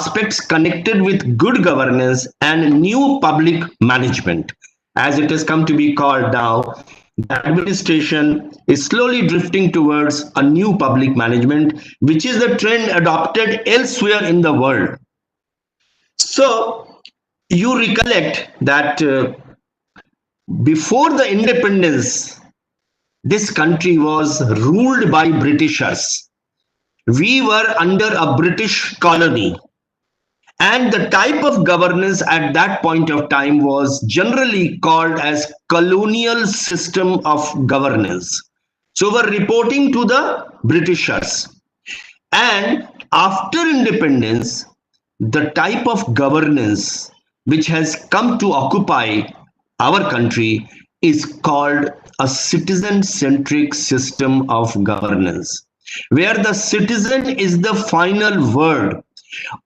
aspects connected with good governance and new public management, as it has come to be called now. The administration is slowly drifting towards a new public management, which is the trend adopted elsewhere in the world. So you recollect that before the independence, this country was ruled by Britishers. We were under a British colony. And the type of governance at that point of time was generally called as colonial system of governance. So we're reporting to the Britishers. And after independence, the type of governance which has come to occupy our country is called a citizen-centric system of governance, where the citizen is the final word.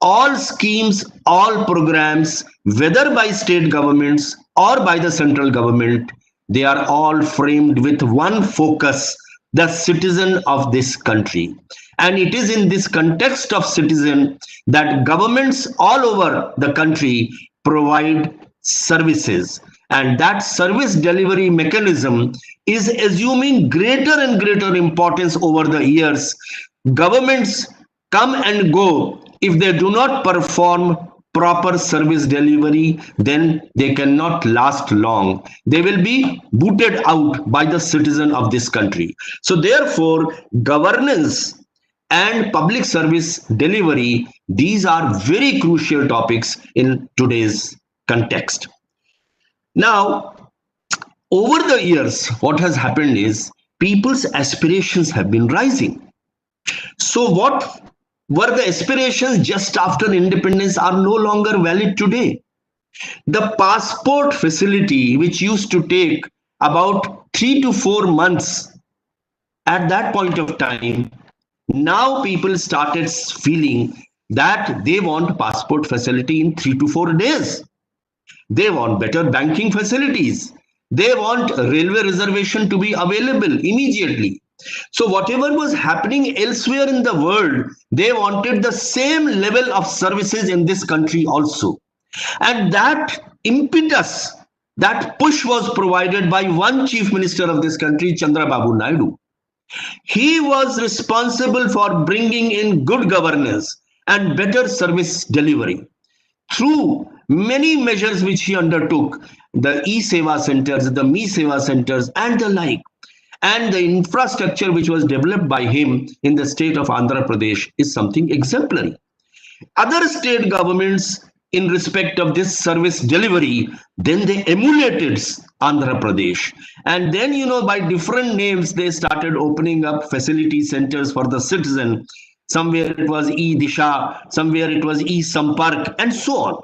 All schemes, all programs, whether by state governments or by the central government, they are all framed with one focus: the citizen of this country. And it is in this context of citizen that governments all over the country provide services. And that service delivery mechanism is assuming greater and greater importance over the years. Governments come and go. If they do not perform proper service delivery, then they cannot last long. They will be booted out by the citizen of this country. So therefore, governance and public service delivery, these are very crucial topics in today's context. Now, over the years, what has happened is people's aspirations have been rising. So what were the aspirations just after independence are no longer valid today. The passport facility, which used to take about 3 to 4 months at that point of time, now people started feeling that they want passport facility in 3 to 4 days. They want better banking facilities. They want railway reservation to be available immediately. So whatever was happening elsewhere in the world, they wanted the same level of services in this country also. And that impetus, that push was provided by one chief minister of this country, Chandrababu Naidu. He was responsible for bringing in good governance and better service delivery through many measures which he undertook, the e-Seva centers, the me-Seva centers and the like. And the infrastructure which was developed by him in the state of Andhra Pradesh is something exemplary. Other state governments, in respect of this service delivery, then they emulated Andhra Pradesh. And then, by different names, they started opening up facility centers for the citizen. Somewhere it was e-Disha, somewhere it was e-Sampark, and so on.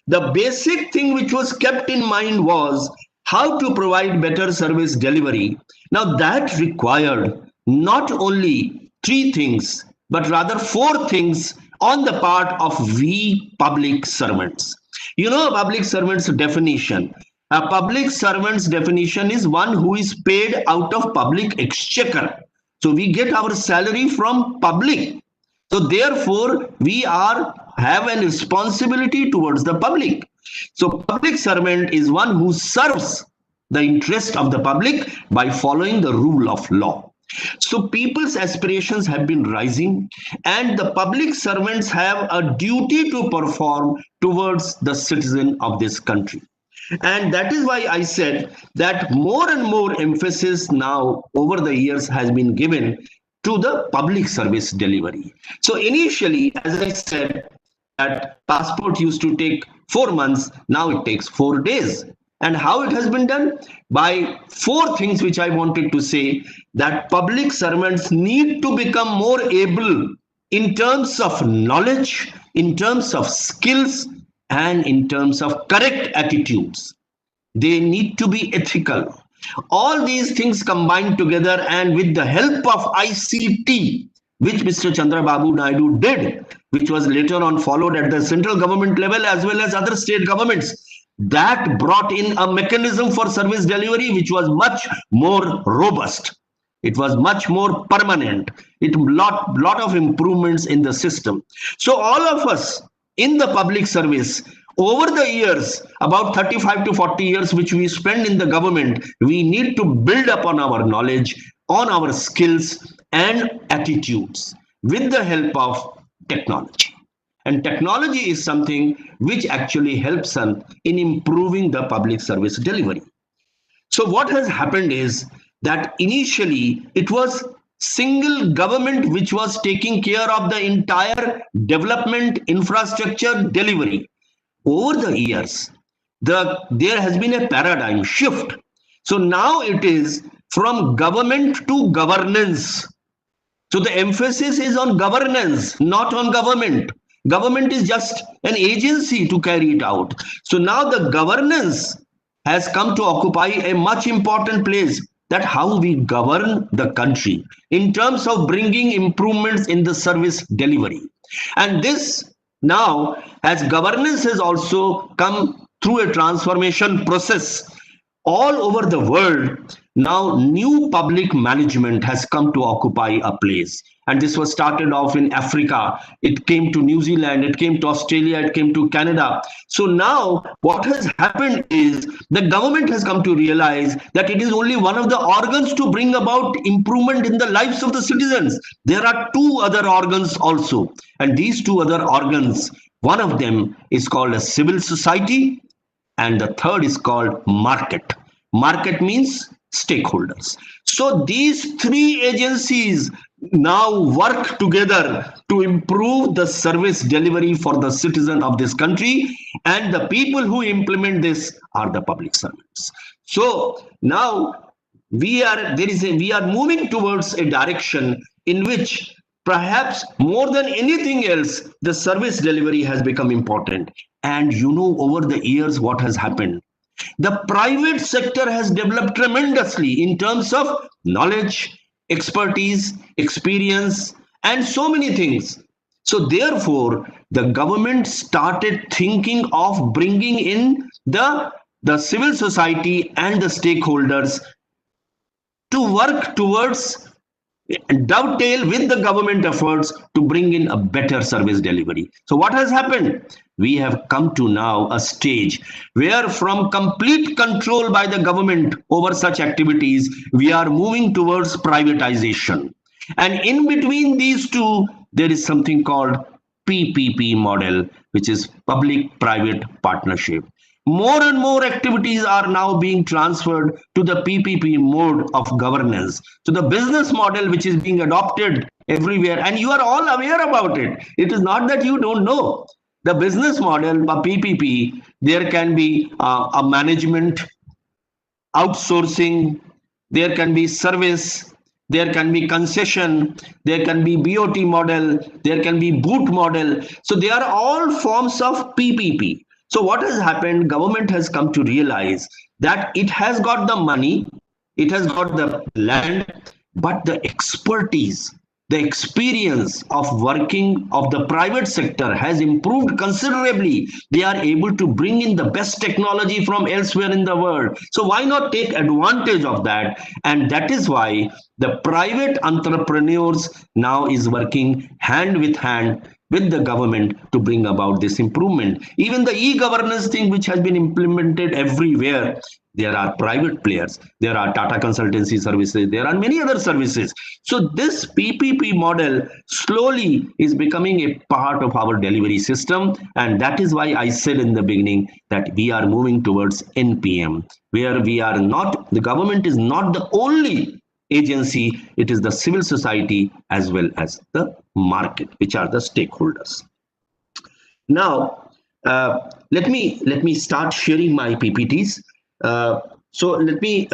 The basic thing which was kept in mind was how to provide better service delivery. Now that required not only 3 things, but rather 4 things on the part of we public servants. Public servant's definition. A public servant's definition is one who is paid out of public exchequer. So we get our salary from public. So therefore, we have a responsibility towards the public. So public servant is one who serves the interest of the public by following the rule of law. So people's aspirations have been rising, and the public servants have a duty to perform towards the citizen of this country. And that is why I said that more and more emphasis now over the years has been given to the public service delivery. So initially, as I said, that passport used to take 4 months, now it takes 4 days. And how it has been done? By 4 things which I wanted to say, that public servants need to become more able in terms of knowledge, in terms of skills, and in terms of correct attitudes. They need to be ethical. All these things combined together, and with the help of ICT, which Mr. Chandrababu Naidu did, which was later on followed at the central government level as well as other state governments, that brought in a mechanism for service delivery which was much more robust. It was much more permanent. It lot of improvements in the system. So all of us in the public service. Over the years, about 35 to 40 years, which we spend in the government, we need to build upon our knowledge, on our skills and attitudes with the help of technology. And technology is something which actually helps us in improving the public service delivery. So what has happened is that initially it was single government which was taking care of the entire development infrastructure delivery. Over the years, there has been a paradigm shift. So now it is from government to governance. So the emphasis is on governance, not on government. Government is just an agency to carry it out. So now the governance has come to occupy a much important place, that how we govern the country in terms of bringing improvements in the service delivery. And this now, as governance has also come through a transformation process all over the world, now new public management has come to occupy a place. And this was started off in Africa. It came to New Zealand, it came to Australia, it came to Canada. So now what has happened is the government has come to realize that it is only one of the organs to bring about improvement in the lives of the citizens. There are two other organs also. And these two other organs, one of them is called a civil society, and the third is called market. Market means stakeholders. So these three agencies now work together to improve the service delivery for the citizen of this country, and the people who implement this are the public servants. So now we are moving towards a direction in which perhaps more than anything else, the service delivery has become important. And over the years, what has happened? The private sector has developed tremendously in terms of knowledge, expertise, experience, and so many things. So therefore, the government started thinking of bringing in the civil society and the stakeholders to work towards dovetail with the government efforts to bring in a better service delivery. So what has happened? We have come to now a stage where from complete control by the government over such activities, we are moving towards privatization. And in between these two, there is something called PPP model, which is public-private partnership. More and more activities are now being transferred to the PPP mode of governance. So the business model which is being adopted everywhere, and you are all aware about it. It is not that you don't know. The business model, a PPP, there can be a management, outsourcing, there can be service, there can be concession, there can be BOT model, there can be boot model. So they are all forms of PPP. So what has happened? Government has come to realize that it has got the money, it has got the land, but the expertise, the experience of working of the private sector has improved considerably. They are able to bring in the best technology from elsewhere in the world. So why not take advantage of that? And that is why the private entrepreneurs now is working hand with hand with the government to bring about this improvement. Even the e-governance thing which has been implemented everywhere, there are private players, there are Tata consultancy services, there are many other services. So this PPP model slowly is becoming a part of our delivery system. And that is why I said in the beginning that we are moving towards NPM, where we are not, the government is not the only agency, it is the civil society as well as the market, which are the stakeholders. Now, let me start sharing my PPTs. So let me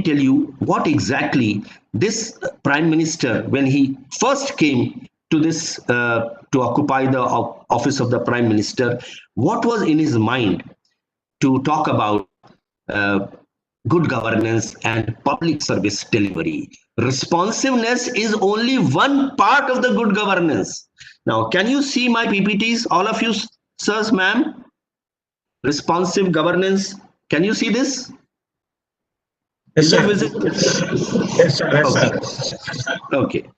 tell you what exactly this Prime Minister, when he first came to this to occupy the office of the Prime Minister, what was in his mind to talk about good governance and public service delivery. Responsiveness is only one part of the good governance. Now, can you see my PPTs, all of you, sirs, ma'am? Responsive governance. Can you see this? Yes, sir. Yes, sir. Yes, sir. Okay.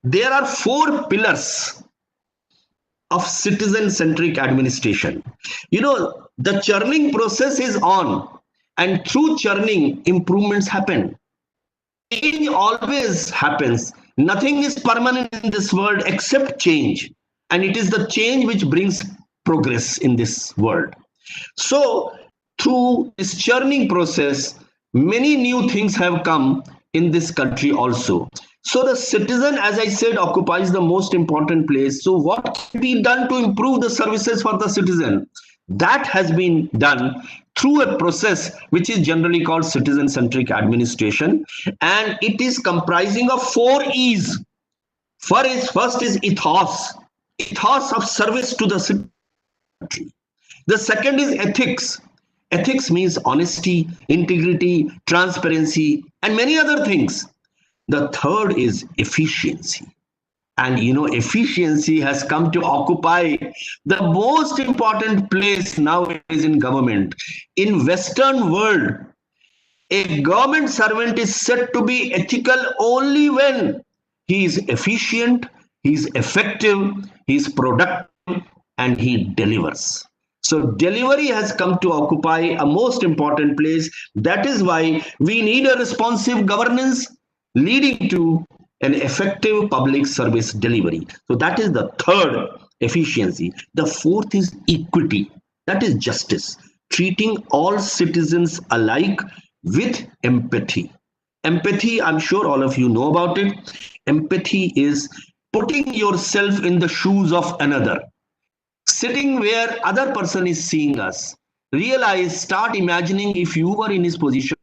there are 4 pillars of citizen-centric administration. The churning process is on, and through churning, improvements happen. Change always happens. Nothing is permanent in this world except change. And it is the change which brings progress in this world. So, through this churning process, many new things have come in this country also. So, the citizen, as I said, occupies the most important place. So, what can be done to improve the services for the citizen? That has been done through a process which is generally called citizen-centric administration, and it is comprising of 4 E's. First is ethos of service to the country. The second is ethics. Ethics means honesty, integrity, transparency, and many other things. The third is efficiency. And efficiency has come to occupy the most important place nowadays in government. In Western world, a government servant is said to be ethical only when he is efficient, he is effective, he is productive, and he delivers. So delivery has come to occupy a most important place. That is why we need a responsive governance leading to an effective public service delivery. So that is the third, efficiency. The fourth is equity. That is justice. Treating all citizens alike with empathy. Empathy, I'm sure all of you know about it. Empathy is putting yourself in the shoes of another. Sitting where other person is seeing us. Start imagining if you were in his position.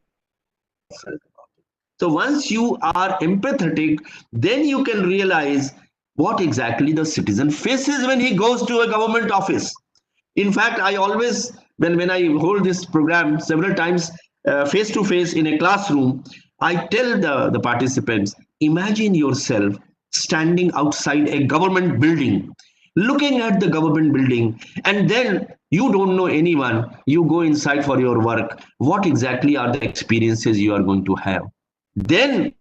So once you are empathetic, then you can realize what exactly the citizen faces when he goes to a government office. In fact, I always, when I hold this program several times face to face in a classroom, I tell the participants, imagine yourself standing outside a government building, looking at the government building, and then you don't know anyone, you go inside for your work. What exactly are the experiences you are going to have? Then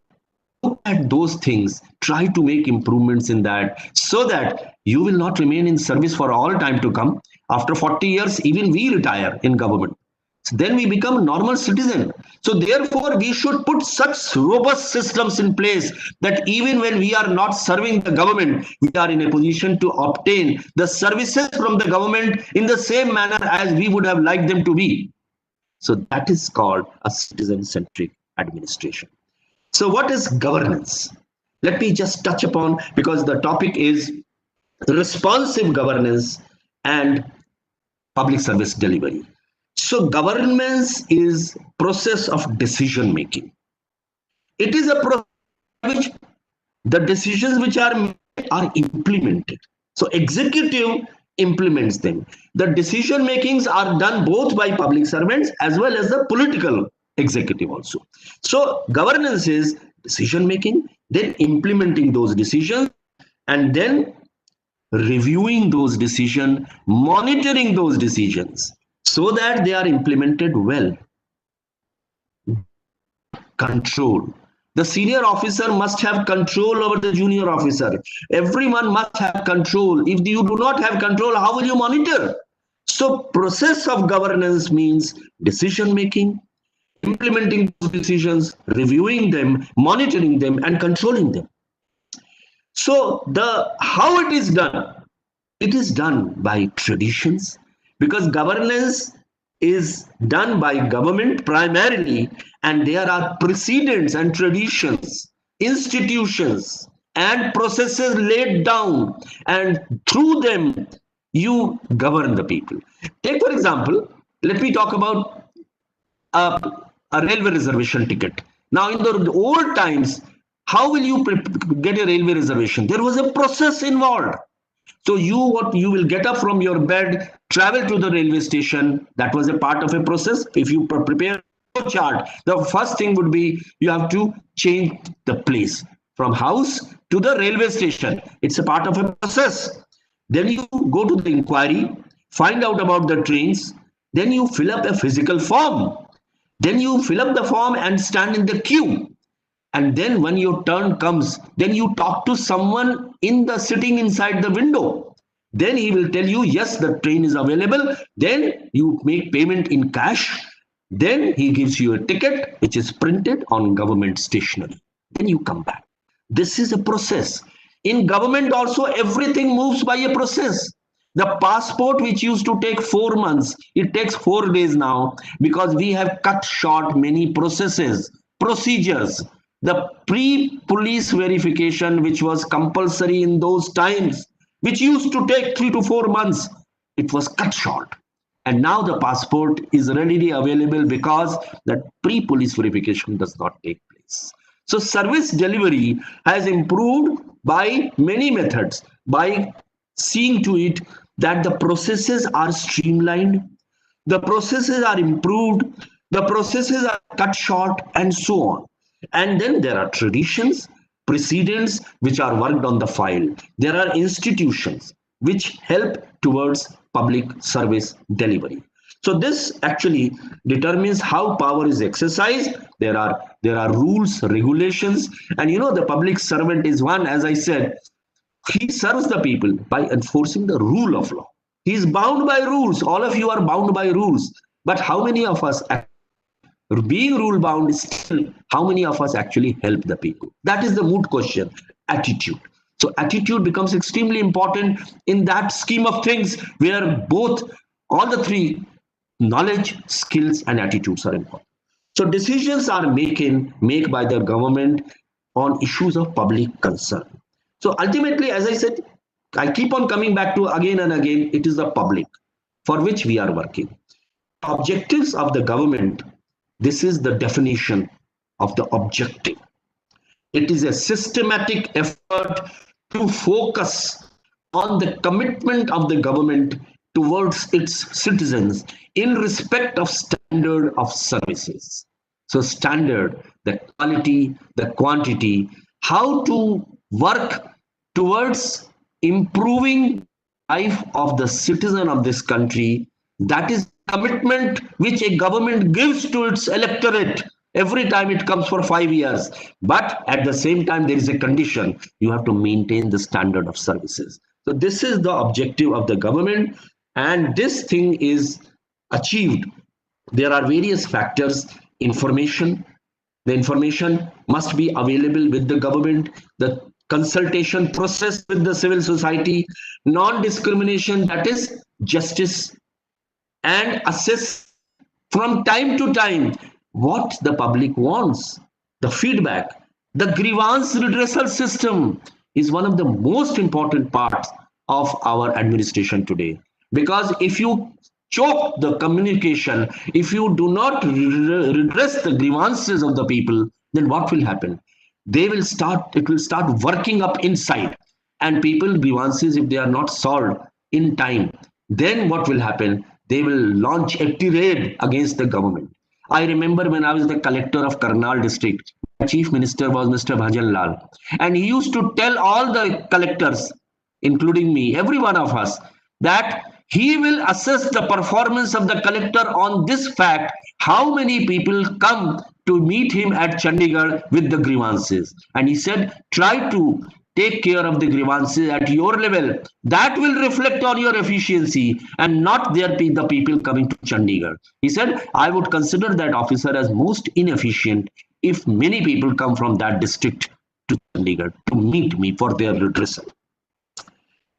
look at those things, try to make improvements in that so that you will not remain in service for all time to come. After 40 years, even we retire in government. So then we become a normal citizen. So therefore, we should put such robust systems in place that even when we are not serving the government, we are in a position to obtain the services from the government in the same manner as we would have liked them to be. So that is called a citizen-centric administration. So what is governance? Let me just touch upon, because the topic is responsive governance and public service delivery. So governance is process of decision making. It is a process in which the decisions which are made are implemented. So executive implements them. The decision makings are done both by public servants as well as the political executive also. So governance is decision making, then implementing those decisions, and then reviewing those decisions, monitoring those decisions so that they are implemented well. Control. The senior officer must have control over the junior officer. Everyone must have control. If you do not have control, how will you monitor? So process of governance means decision making, implementing those decisions, reviewing them, monitoring them, and controlling them. So how it is done? It is done by traditions, because governance is done by government primarily, and there are precedents and traditions, institutions, and processes laid down, and through them you govern the people. Take, for example, let me talk about a railway reservation ticket. Now, in the old times, how will you get a railway reservation? There was a process involved. So you will get up from your bed, travel to the railway station. That was a part of a process. If you prepare a chart, the first thing would be you have to change the place from house to the railway station. It's a part of a process. Then you go to the inquiry, find out about the trains. Then you fill up a physical form. Then you fill up the form and stand in the queue. And then when your turn comes, then you talk to someone in the sitting inside the window. Then he will tell you, yes, the train is available. Then you make payment in cash. Then he gives you a ticket which is printed on government stationery. Then you come back. This is a process. In government also, everything moves by a process. The passport which used to take 4 months, it takes 4 days now because we have cut short many processes, procedures. The pre-police verification, which was compulsory in those times, which used to take 3 to 4 months, it was cut short. And now the passport is readily available because that pre-police verification does not take place. So service delivery has improved by many methods, by seeing to it that the processes are streamlined, the processes are improved, the processes are cut short, and so on. And then there are traditions, precedents which are worked on the file. There are institutions which help towards public service delivery. So this actually determines how power is exercised. There are rules, regulations, and the public servant is one, as I said, he serves the people by enforcing the rule of law. He is bound by rules. All of you are bound by rules. But how many of us, being rule bound, still, how many of us actually help the people? That is the moot question. Attitude. So attitude becomes extremely important in that scheme of things where both, all the three, knowledge, skills, and attitudes are important. So decisions are made by the government on issues of public concern. So ultimately, as I said, I keep on coming back to again and again, it is the public for which we are working. Objectives of the government, this is the definition of the objective. It is a systematic effort to focus on the commitment of the government towards its citizens in respect of standard of services. So standard, the quality, the quantity, how to work towards improving life of the citizen of this country. That is commitment which a government gives to its electorate every time it comes for 5 years. But at the same time, there is a condition. You have to maintain the standard of services. So this is the objective of the government, and this thing is achieved. There are various factors. Information. The information must be available with the government. The consultation process with the civil society, non-discrimination, that is justice, and assess from time to time what the public wants, the feedback. The grievance redressal system is one of the most important parts of our administration today, because if you choke the communication, if you do not redress the grievances of the people, then what will happen? It will start working up inside, and people grievances, if they are not solved in time, then what will happen? They will launch a tirade against the government. I remember when I was the collector of Karnal district, the chief minister was Mr. Bhajan Lal, and he used to tell all the collectors, including me, every one of us, that he will assess the performance of the collector on this fact: how many people come to meet him at Chandigarh with the grievances. And he said, try to take care of the grievances at your level. That will reflect on your efficiency and not the people coming to Chandigarh. He said, I would consider that officer as most inefficient if many people come from that district to Chandigarh to meet me for their redressal.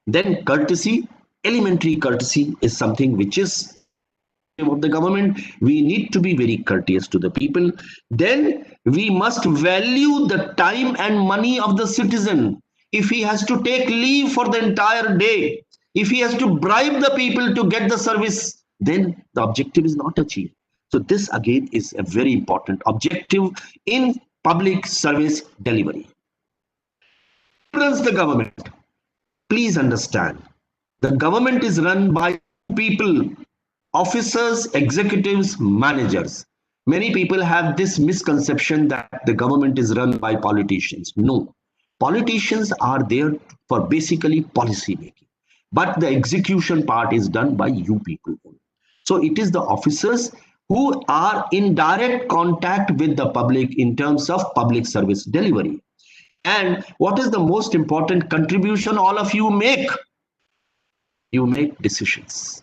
Then courtesy, elementary courtesy is something which is of the government. We need to be very courteous to the people. Then we must value the time and money of the citizen. If he has to take leave for the entire day, if he has to bribe the people to get the service, then the objective is not achieved. So this again is a very important objective in public service delivery. The government, please understand, the government is run by people, officers, executives, managers. Many people have this misconception that the government is run by politicians. No, politicians are there for basically policy making, but the execution part is done by you people. So it is the officers who are in direct contact with the public in terms of public service delivery. And what is the most important contribution all of you make? You make decisions.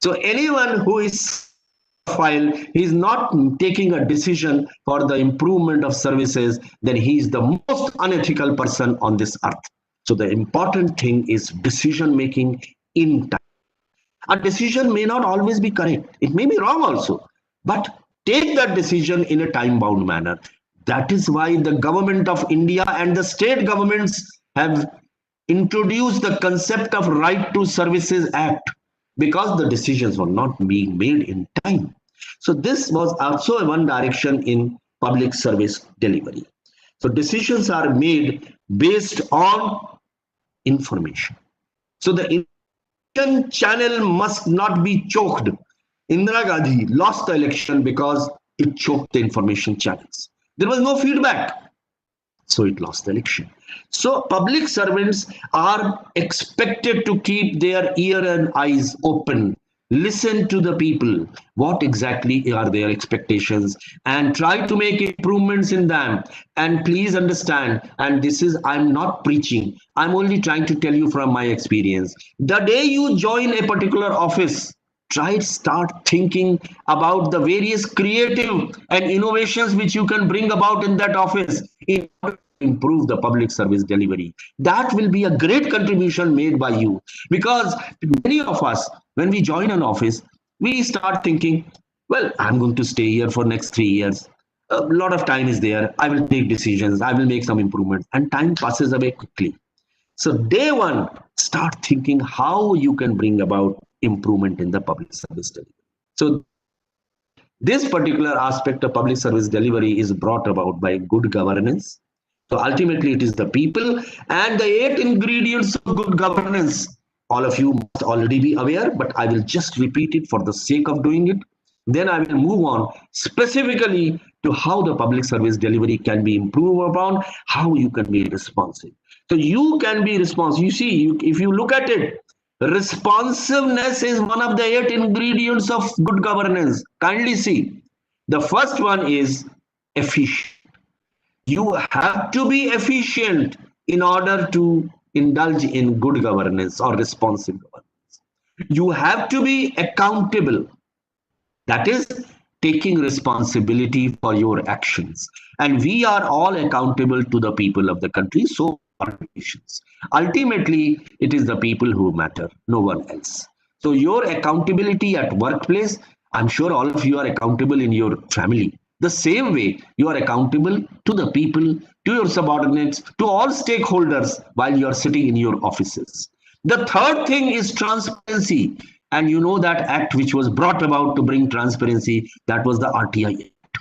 So anyone who is file, he is not taking a decision for the improvement of services, then he is the most unethical person on this earth. So the important thing is decision making in time. A decision may not always be correct. It may be wrong also, but take that decision in a time bound manner. That is why the government of India and the state governments have introduced the concept of Right to Services Act, because the decisions were not being made in time. So this was also one direction in public service delivery. So decisions are made based on information. So the information channel must not be choked. Indira Gandhi lost the election because it choked the information channels. There was no feedback, so it lost the election. So public servants are expected to keep their ear and eyes open, listen to the people, what exactly are their expectations, and try to make improvements in them. And please understand, and this is, I'm not preaching, I'm only trying to tell you from my experience. The day you join a particular office, start thinking about the various creative and innovations which you can bring about in that office in order to improve the public service delivery. That will be a great contribution made by you, because many of us, when we join an office, we start thinking, well, I'm going to stay here for next 3 years. A lot of time is there. I will take decisions. I will make some improvements, and time passes away quickly. So day one, start thinking how you can bring about improvement in the public service delivery. So this particular aspect of public service delivery is brought about by good governance. So ultimately it is the people, and the 8 ingredients of good governance. All of you must already be aware, but I will just repeat it for the sake of doing it. Then I will move on specifically to how the public service delivery can be improved upon, how you can be responsive. So you can be responsive. You see, if you look at it, responsiveness is one of the 8 ingredients of good governance. Kindly see. The first one is efficient. You have to be efficient in order to indulge in good governance or responsive governance. You have to be accountable. That is taking responsibility for your actions. And we are all accountable to the people of the country. So are nations. Ultimately, it is the people who matter, no one else. So your accountability at workplace, I'm sure all of you are accountable in your family. The same way you are accountable to the people, to your subordinates, to all stakeholders while you are sitting in your offices. The third thing is transparency. And you know that act which was brought about to bring transparency, that was the RTI Act.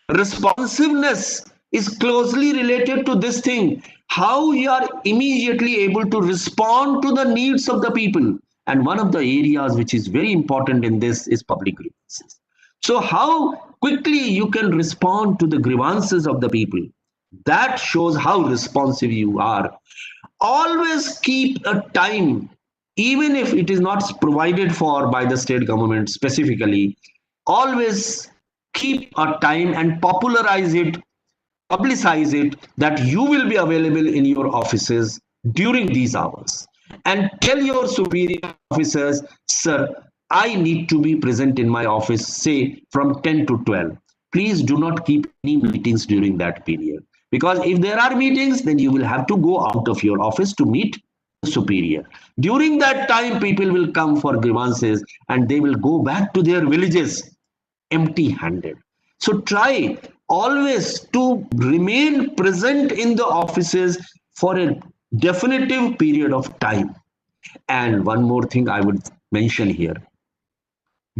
Responsiveness is closely related to this thing, how you are immediately able to respond to the needs of the people. And one of the areas which is very important in this is public grievances. So how quickly you can respond to the grievances of the people, that shows how responsive you are. Always keep a time, even if it is not provided for by the state government specifically. Always keep a time and popularize it, publicize it, that you will be available in your offices during these hours. And tell your superior officers, sir, I need to be present in my office, say from 10 to 12. Please do not keep any meetings during that period. Because if there are meetings, then you will have to go out of your office to meet the superior. During that time, people will come for grievances and they will go back to their villages empty-handed. So try always to remain present in the offices for a definitive period of time. And one more thing I would mention here.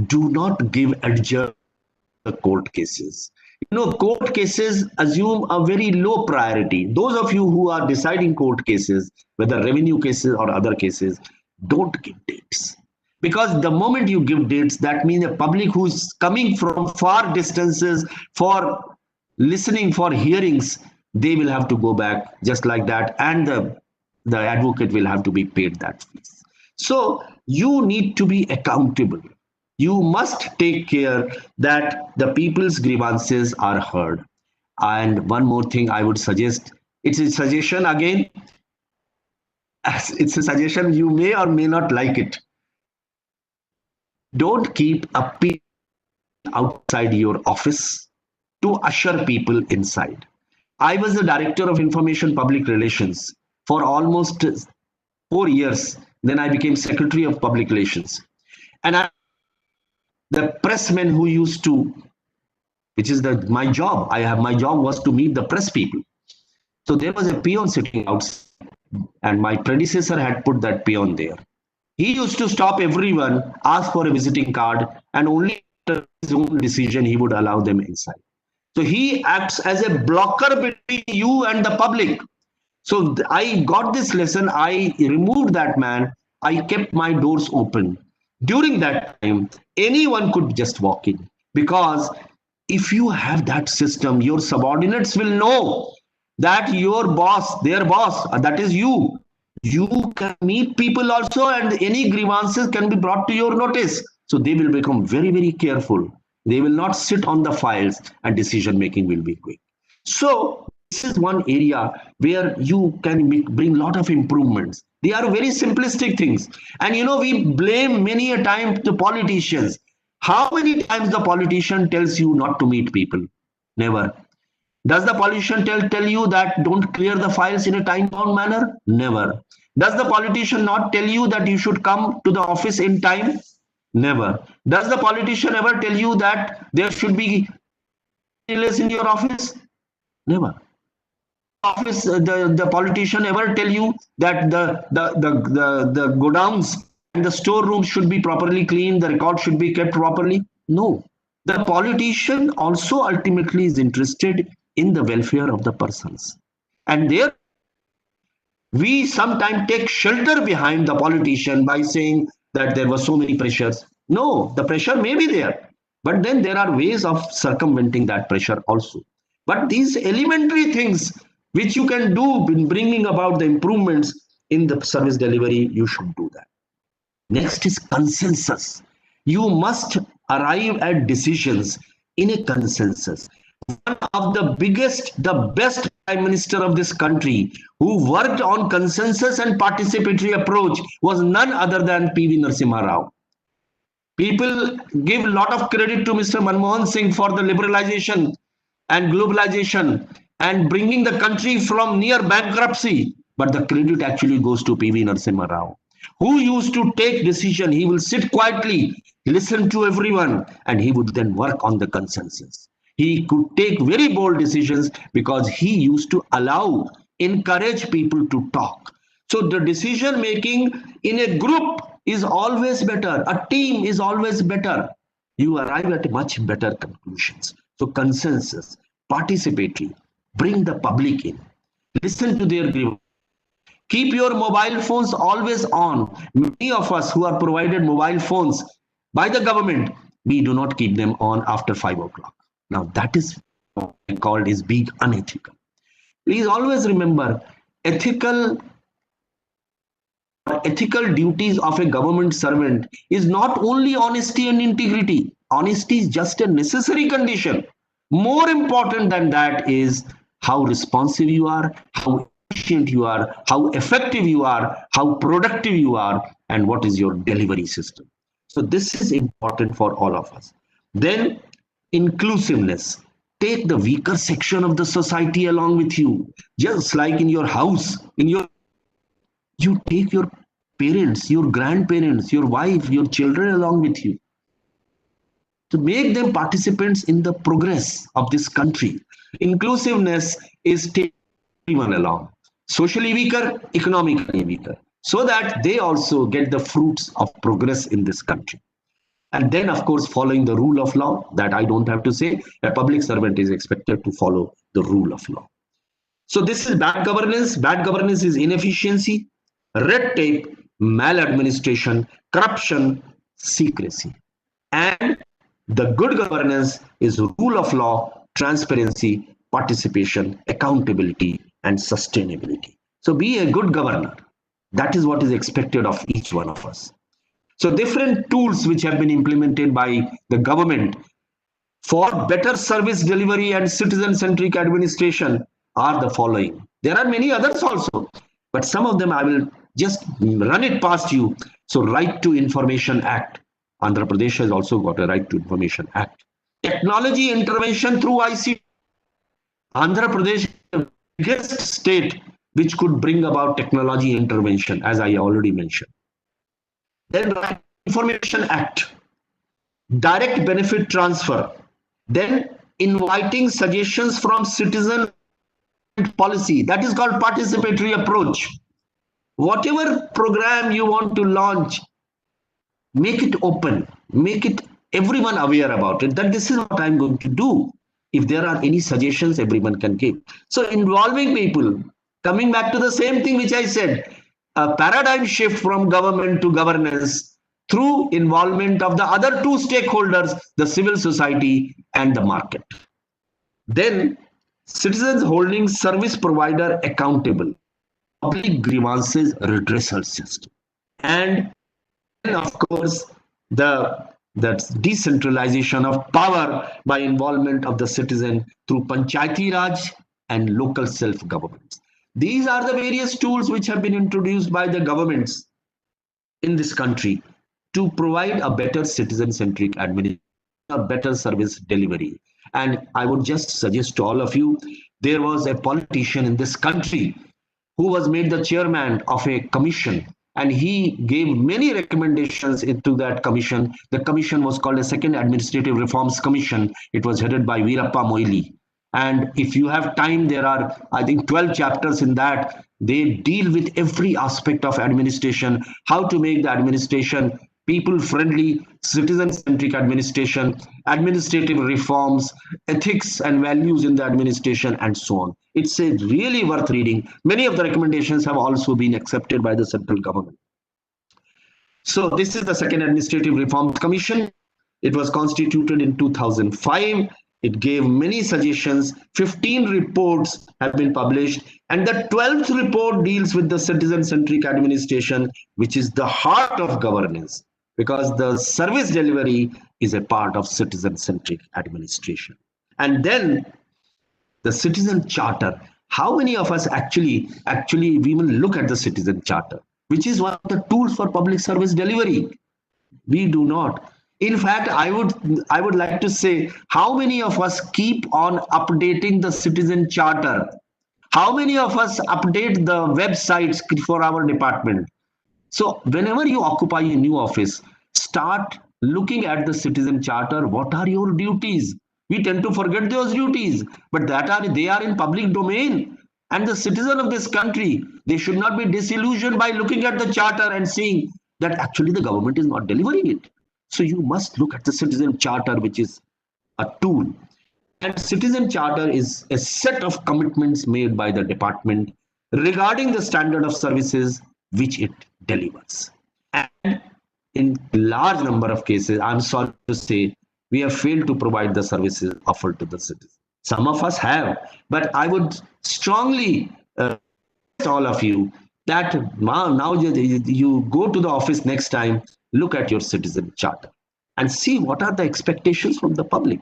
Do not give adjournment to court cases. You know, court cases assume a very low priority. Those of you who are deciding court cases, whether revenue cases or other cases, don't give dates. Because the moment you give dates, that means the public who's coming from far distances for listening, for hearings, they will have to go back just like that. And the advocate will have to be paid that fees. So you need to be accountable. You must take care that the people's grievances are heard. And one more thing I would suggest, it's a suggestion again, it's a suggestion, you may or may not like it. Don't keep a P outside your office to usher people inside. I was the director of information public relations for almost 4 years. Then I became secretary of public relations. And the pressmen who used to, which is my job, my job was to meet the press people. So there was a peon sitting outside, and my predecessor had put that peon there. He used to stop everyone, ask for a visiting card, and only after his own decision he would allow them inside. So he acts as a blocker between you and the public. So I got this lesson. I removed that man. I kept my doors open. During that time, anyone could just walk in, because if you have that system, your subordinates will know that your boss, their boss, that is you. You can meet people also, and any grievances can be brought to your notice. So they will become very, very careful. They will not sit on the files, and decision making will be quick. So this is one area where you can bring a lot of improvements. They are very simplistic things. And we blame many a time the politicians. How many times the politician tells you not to meet people? Never. Does the politician tell you that don't clear the files in a time-bound manner? Never. Does the politician not tell you that you should come to the office in time? Never. Does the politician ever tell you that there should be delays in your office? Never. Office, the politician ever tell you that the godowns and the storerooms should be properly cleaned, the record should be kept properly? No. The politician also ultimately is interested in the welfare of the persons. And there we sometimes take shelter behind the politician by saying that there were so many pressures. No, the pressure may be there, but then there are ways of circumventing that pressure also. But these elementary things which you can do in bringing about the improvements in the service delivery, you should do that. Next is consensus. You must arrive at decisions in a consensus. One of the best prime minister of this country who worked on consensus and participatory approach was none other than P.V. Narasimha Rao. People give a lot of credit to Mr. Manmohan Singh for the liberalization and globalization and bringing the country from near bankruptcy. But the credit actually goes to P.V. Narasimha Rao, who used to take decision. He will sit quietly, listen to everyone, and he would then work on the consensus. He could take very bold decisions because he used to encourage people to talk. So the decision making in a group is always better. A team is always better. You arrive at much better conclusions. So consensus, participatory, bring the public in, listen to their grievances. Keep your mobile phones always on. Many of us who are provided mobile phones by the government, we do not keep them on after 5 o'clock. Now that is called is being unethical. Please always remember, ethical duties of a government servant is not only honesty and integrity. Honesty is just a necessary condition. More important than that is how responsive you are, how efficient you are, how effective you are, how productive you are, and what is your delivery system. So this is important for all of us. Then inclusiveness. Take the weaker section of the society along with you. Just like in your house, you take your parents, your grandparents, your wife, your children along with you, to make them participants in the progress of this country. Inclusiveness is taking everyone along. Socially weaker, economically weaker, so that they also get the fruits of progress in this country. And then, of course, following the rule of law, that I don't have to say, a public servant is expected to follow the rule of law. So this is bad governance. Bad governance is inefficiency, red tape, maladministration, corruption, secrecy. And the good governance is rule of law, transparency, participation, accountability, and sustainability. So be a good governor. That is what is expected of each one of us. So different tools which have been implemented by the government for better service delivery and citizen-centric administration are the following. There are many others also, but some of them I will just run it past you. So Right to Information Act. Andhra Pradesh has also got a Right to Information Act. Technology intervention through ICT. Andhra Pradesh is the biggest state which could bring about technology intervention, as I already mentioned. Then Right to Information Act, direct benefit transfer, then inviting suggestions from citizen policy, that is called participatory approach. Whatever program you want to launch, make it open, make it everyone aware about it, that this is what I'm going to do. If there are any suggestions, everyone can give. So involving people, coming back to the same thing which I said, a paradigm shift from government to governance through involvement of the other two stakeholders, the civil society and the market. Then citizens holding service provider accountable, public grievances redressal system. And then of course the decentralization of power by involvement of the citizen through Panchayati Raj and local self-governments. These are the various tools which have been introduced by the governments in this country to provide a better citizen-centric administration, a better service delivery. And I would just suggest to all of you, there was a politician in this country who was made the chairman of a commission, and he gave many recommendations into that commission. The commission was called a Second Administrative Reforms Commission. It was headed by Veerappa Moily. And if you have time, there are, I think, 12 chapters in that. They deal with every aspect of administration, how to make the administration people-friendly, citizen-centric administration, administrative reforms, ethics and values in the administration, and so on. It's a really worth reading. Many of the recommendations have also been accepted by the central government. So this is the Second Administrative Reforms Commission. It was constituted in 2005. It gave many suggestions. 15 reports have been published. And the 12th report deals with the citizen-centric administration, which is the heart of governance, because the service delivery is a part of citizen-centric administration. And then the Citizen Charter. How many of us actually we will look at the Citizen Charter, which is one of the tools for public service delivery? We do not. In fact, I would like to say, how many of us keep on updating the Citizen Charter? How many of us update the websites for our department? So whenever you occupy a new office, start looking at the Citizen Charter. What are your duties? We tend to forget those duties, but they are in public domain. And the citizen of this country, they should not be disillusioned by looking at the charter and seeing that actually the government is not delivering it. So you must look at the Citizen Charter, which is a tool. And Citizen Charter is a set of commitments made by the department regarding the standard of services which it delivers. And in large number of cases, I'm sorry to say, we have failed to provide the services offered to the citizens. Some of us have, but I would strongly all of you that now you go to the office next time, look at your Citizen Charter and see what are the expectations from the public.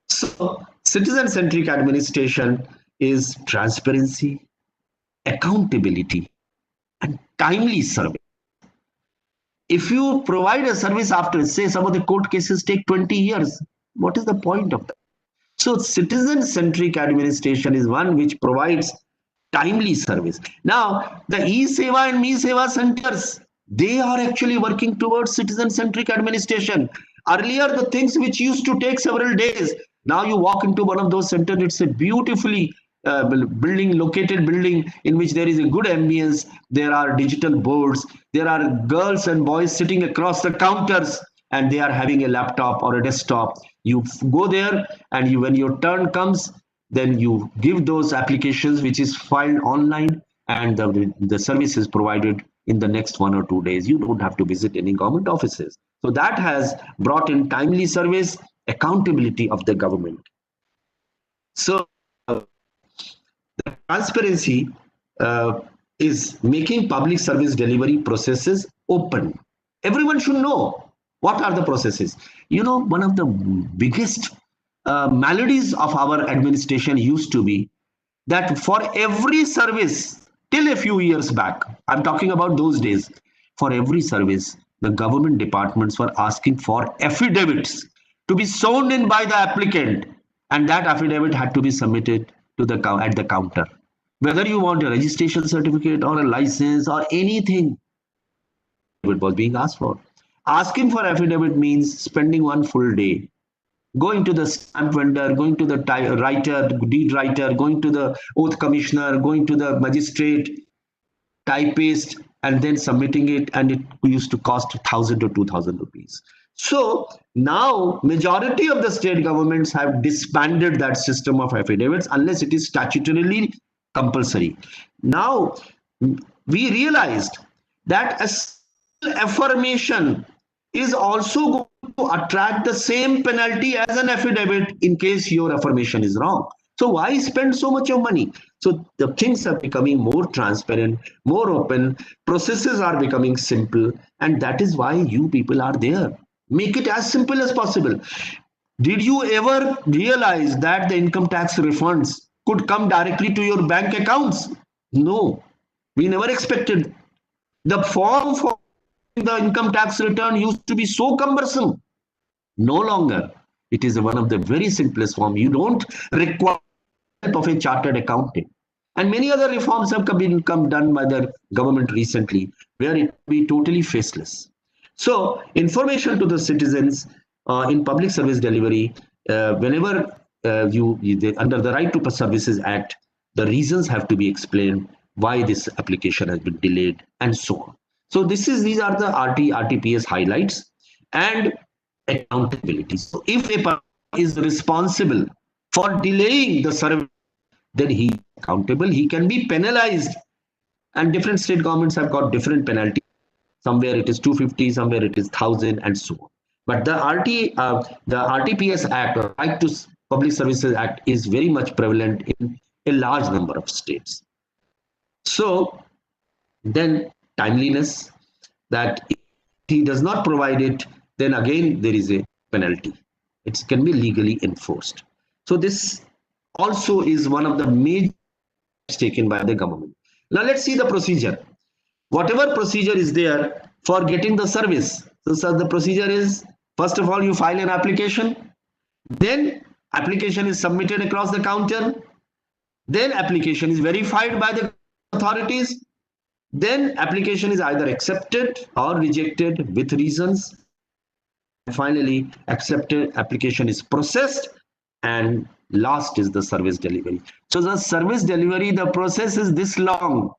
So citizen-centric administration is transparency, accountability, and timely service. If you provide a service after, say, some of the court cases take 20 years, what is the point of that? So citizen-centric administration is one which provides timely service. Now, the e-Seva and me-Seva centers, they are actually working towards citizen-centric administration. Earlier, the things which used to take several days, now you walk into one of those centers, it's a beautifully located building in which there is a good ambience. There are digital boards. There are girls and boys sitting across the counters and they are having a laptop or a desktop. You go there and when your turn comes, then you give those applications which is filed online and the service is provided in the next 1 or 2 days. You don't have to visit any government offices. So that has brought in timely service, accountability of the government. So the transparency is making public service delivery processes open, Everyone should know what are the processes. You know, one of the biggest maladies of our administration used to be that for every service, till a few years back, I'm talking about those days, for every service, the government departments were asking for affidavits to be sworn in by the applicant, and that affidavit had to be submitted to the at the counter. Whether you want a registration certificate or a license or anything, it was being asked for. Asking for affidavit means spending one full day going to the stamp vendor, going to the writer, deed writer, going to the oath commissioner, going to the magistrate, typist, and then submitting it, and it used to cost 1,000 to 2,000 rupees. So now majority of the state governments have disbanded that system of affidavits unless it is statutorily compulsory. Now we realized that a affirmation is also going to attract the same penalty as an affidavit in case your affirmation is wrong. So why spend so much of money? So the things are becoming more transparent, more open, processes are becoming simple, and that is why you people are there. Make it as simple as possible. Did you ever realize that the income tax refunds could come directly to your bank accounts? No, we never expected. The form for the income tax return used to be so cumbersome. No longer. It is one of the very simplest form. You don't require help of a chartered accountant. And many other reforms have come done by the government recently, where it will be totally faceless. So, information to the citizens in public service delivery, whenever under the Right to Services Act, the reasons have to be explained why this application has been delayed and so on. So these are the RTPS highlights and accountability. So if a person is responsible for delaying the service, then he is accountable. He can be penalized, and different state governments have got different penalties. Somewhere it is 250, somewhere it is 1,000, and so on. But the RTPS Act, or Right to Public Services Act, is very much prevalent in a large number of states. So then timeliness, that if he does not provide it, then again there is a penalty. It can be legally enforced. So this also is one of the major steps taken by the government. Now let's see the procedure. Whatever procedure is there for getting the service. So the procedure is, first of all, you file an application, then application is submitted across the counter, then application is verified by the authorities, then application is either accepted or rejected with reasons. Finally, accepted application is processed, and last is the service delivery. So the service delivery, the process is this long.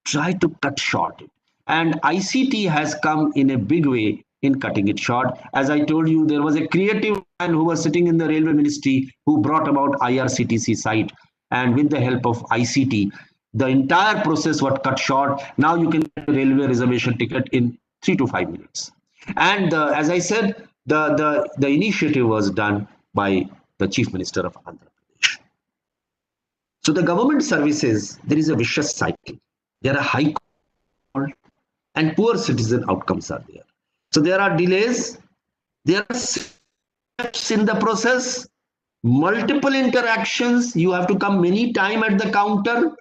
Try to cut short it. And ICT has come in a big way in cutting it short. As I told you, there was a creative man who was sitting in the railway ministry who brought about IRCTC site, and with the help of ICT, the entire process was cut short. Now you can get a railway reservation ticket in 3 to 5 minutes. And as I said, the initiative was done by the Chief Minister of Andhra Pradesh. So the government services, there is a vicious cycle. There are high cost and poor citizen outcomes are there. So there are delays, there are steps in the process, multiple interactions. You have to come many times at the counter.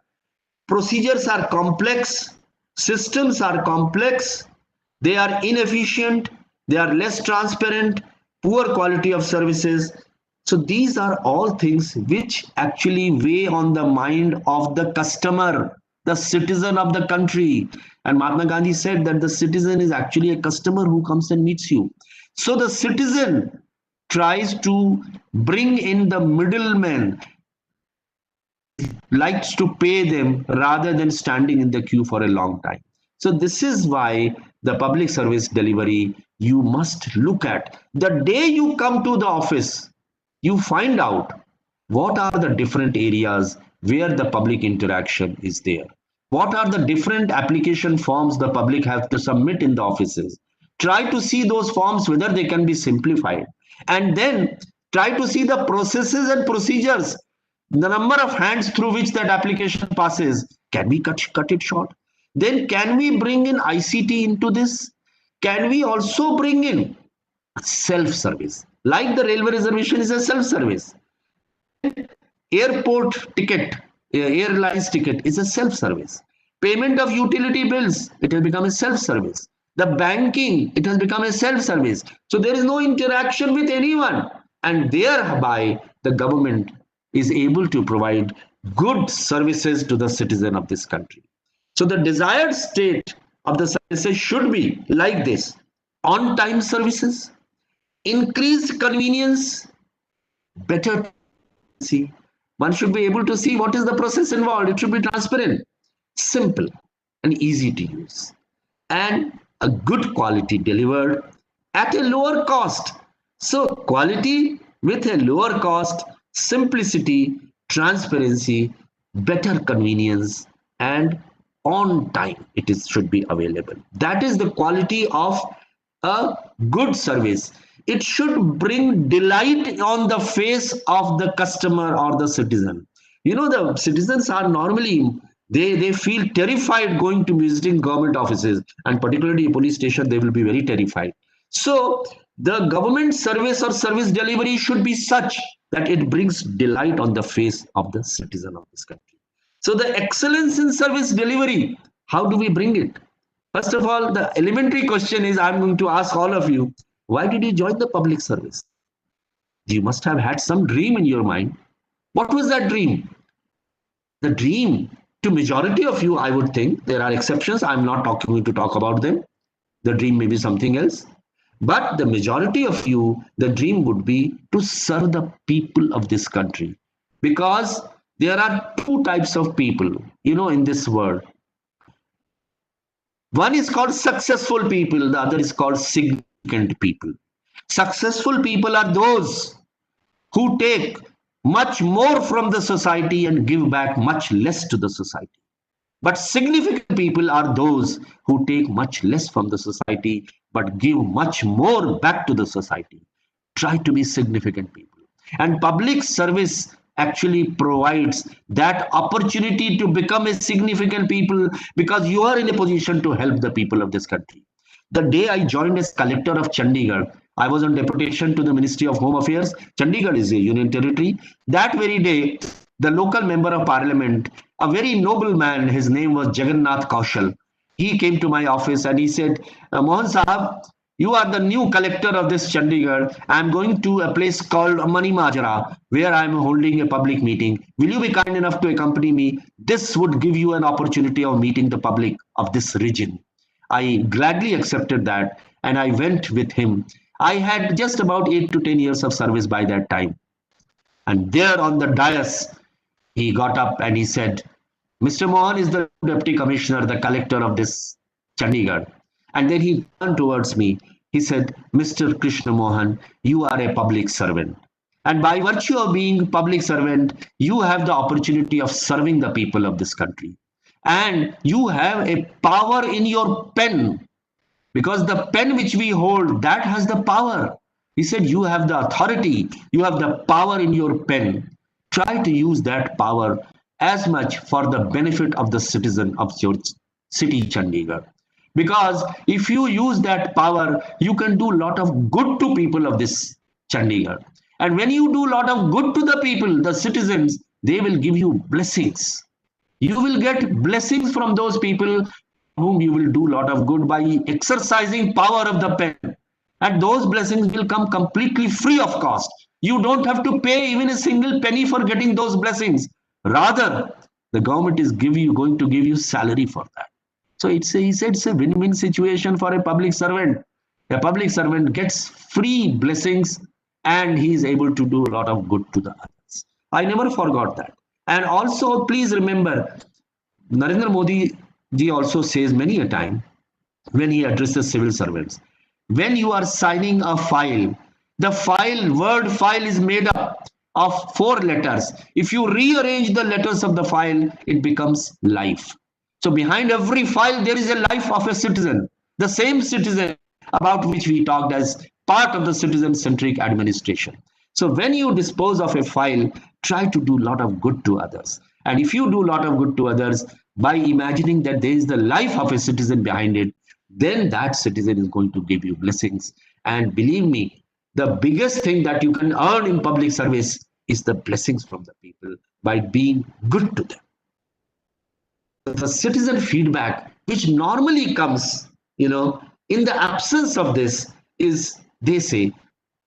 Procedures are complex, systems are complex, they are inefficient, they are less transparent, poor quality of services. So these are all things which actually weigh on the mind of the customer, the citizen of the country. And Mahatma Gandhi said that the citizen is actually a customer who comes and meets you. So the citizen tries to bring in the middlemen, likes to pay them rather than standing in the queue for a long time. So this is why the public service delivery, you must look at. The day you come to the office, you find out what are the different areas where the public interaction is there. What are the different application forms the public have to submit in the offices. Try to see those forms, whether they can be simplified. And then try to see the processes and procedures, the number of hands through which that application passes. Can we cut it short? Then can we bring in ICT into this? can we also bring in self-service? Like the railway reservation is a self-service. Airport ticket, airlines ticket is a self-service. Payment of utility bills, it has become a self-service. The banking, it has become a self-service. So there is no interaction with anyone. And thereby, the government is able to provide good services to the citizen of this country. So the desired state of the services should be like this: on-time services, increased convenience, better see. One should be able to see what is the process involved. It should be transparent, simple, and easy to use, and a good quality delivered at a lower cost. So, quality with a lower cost, simplicity, transparency, better convenience, and on time it is should be available. That is the quality of a good service. It should bring delight on the face of the customer or the citizen. The citizens are normally, they feel terrified going to visiting government offices, and particularly a police station, they will be very terrified. So the government service or service delivery should be such that it brings delight on the face of the citizen of this country. So the excellence in service delivery, how do we bring it? First of all, the elementary question is, I'm going to ask all of you, why did you join the public service? You must have had some dream in your mind. What was that dream? The dream, to majority of you, I would think, there are exceptions, I'm not going to talk about them. The dream may be something else. But the majority of you, the dream would be to serve the people of this country. Because there are two types of people, in this world. One is called successful people, the other is called significant people. Successful people are those who take much more from the society and give back much less to the society. But significant people are those who take much less from the society but give much more back to the society. Try to be significant people. And public service actually provides that opportunity to become a significant people, because you are in a position to help the people of this country. The day I joined as collector of Chandigarh, I was on deputation to the Ministry of Home Affairs. Chandigarh is a union territory. That very day, the local member of parliament, a very noble man, his name was Jagannath Kaushal, he came to my office and he said, Mohan Sahab, you are the new collector of this Chandigarh. I am going to a place called Mani Majra, where I am holding a public meeting. Will you be kind enough to accompany me? This would give you an opportunity of meeting the public of this region. I gladly accepted that and I went with him. I had just about 8 to 10 years of service by that time. And there on the dais, he got up and he said, Mr. Mohan is the deputy commissioner, the collector of this Chandigarh. And then he turned towards me. He said, Mr. Krishna Mohan, you are a public servant. And by virtue of being a public servant, you have the opportunity of serving the people of this country. And you have a power in your pen, because the pen which we hold, that has the power. He said, you have the authority, you have the power in your pen. Try to use that power as much for the benefit of the citizen of your city, Chandigarh. Because if you use that power, you can do a lot of good to people of this Chandigarh. And when you do a lot of good to the people, the citizens, they will give you blessings. You will get blessings from those people whom you will do a lot of good by exercising power of the pen. And those blessings will come completely free of cost. You don't have to pay even a single penny for getting those blessings. Rather, the government is going to give you salary for that. So he said it's a win-win situation for a public servant. A public servant gets free blessings and he is able to do a lot of good to the others. I never forgot that. And also, please remember, Narendra Modi ji also says many a time when he addresses civil servants, when you are signing a file, the word file is made up of 4 letters. If you rearrange the letters of the file, it becomes life. So behind every file, there is a life of a citizen, the same citizen about which we talked as part of the citizen-centric administration. So when you dispose of a file, try to do a lot of good to others. And if you do a lot of good to others, by imagining that there is the life of a citizen behind it, then that citizen is going to give you blessings. And believe me, the biggest thing that you can earn in public service is the blessings from the people by being good to them. The citizen feedback, which normally comes, in the absence of this, is they say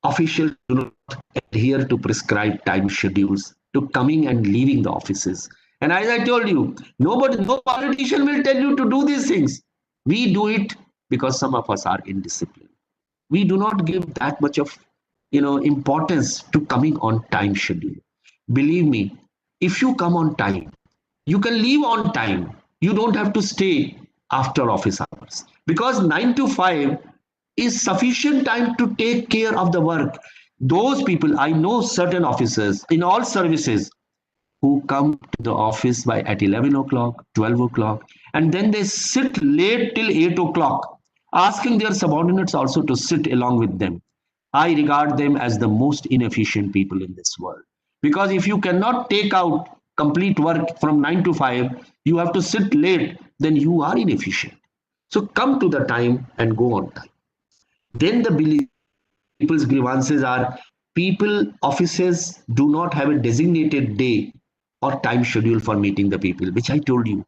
officials do not adhere to prescribed time schedules to coming and leaving the offices. And as I told you, no politician will tell you to do these things. We do it because some of us are indisciplined. We do not give that much of importance to coming on time schedule. Believe me, if you come on time, you can leave on time. You don't have to stay after office hours because 9 to 5 is sufficient time to take care of the work. Those people, I know certain officers in all services who come to the office by at 11 o'clock, 12 o'clock, and then they sit late till 8 o'clock, asking their subordinates also to sit along with them. I regard them as the most inefficient people in this world. Because if you cannot take out complete work from 9 to 5, you have to sit late, then you are inefficient. So come to the time and go on time. Then the people's grievances are offices do not have a designated day or time schedule for meeting the people, which I told you,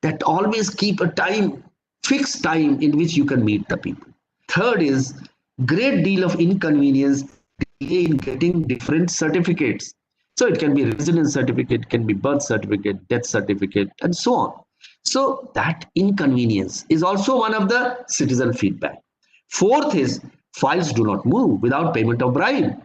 that always keep a time, fixed time in which you can meet the people. Third is great deal of inconvenience in getting different certificates. So it can be residence certificate, can be birth certificate, death certificate, and so on. So that inconvenience is also one of the citizen feedback. Fourth is files do not move without payment of bribe.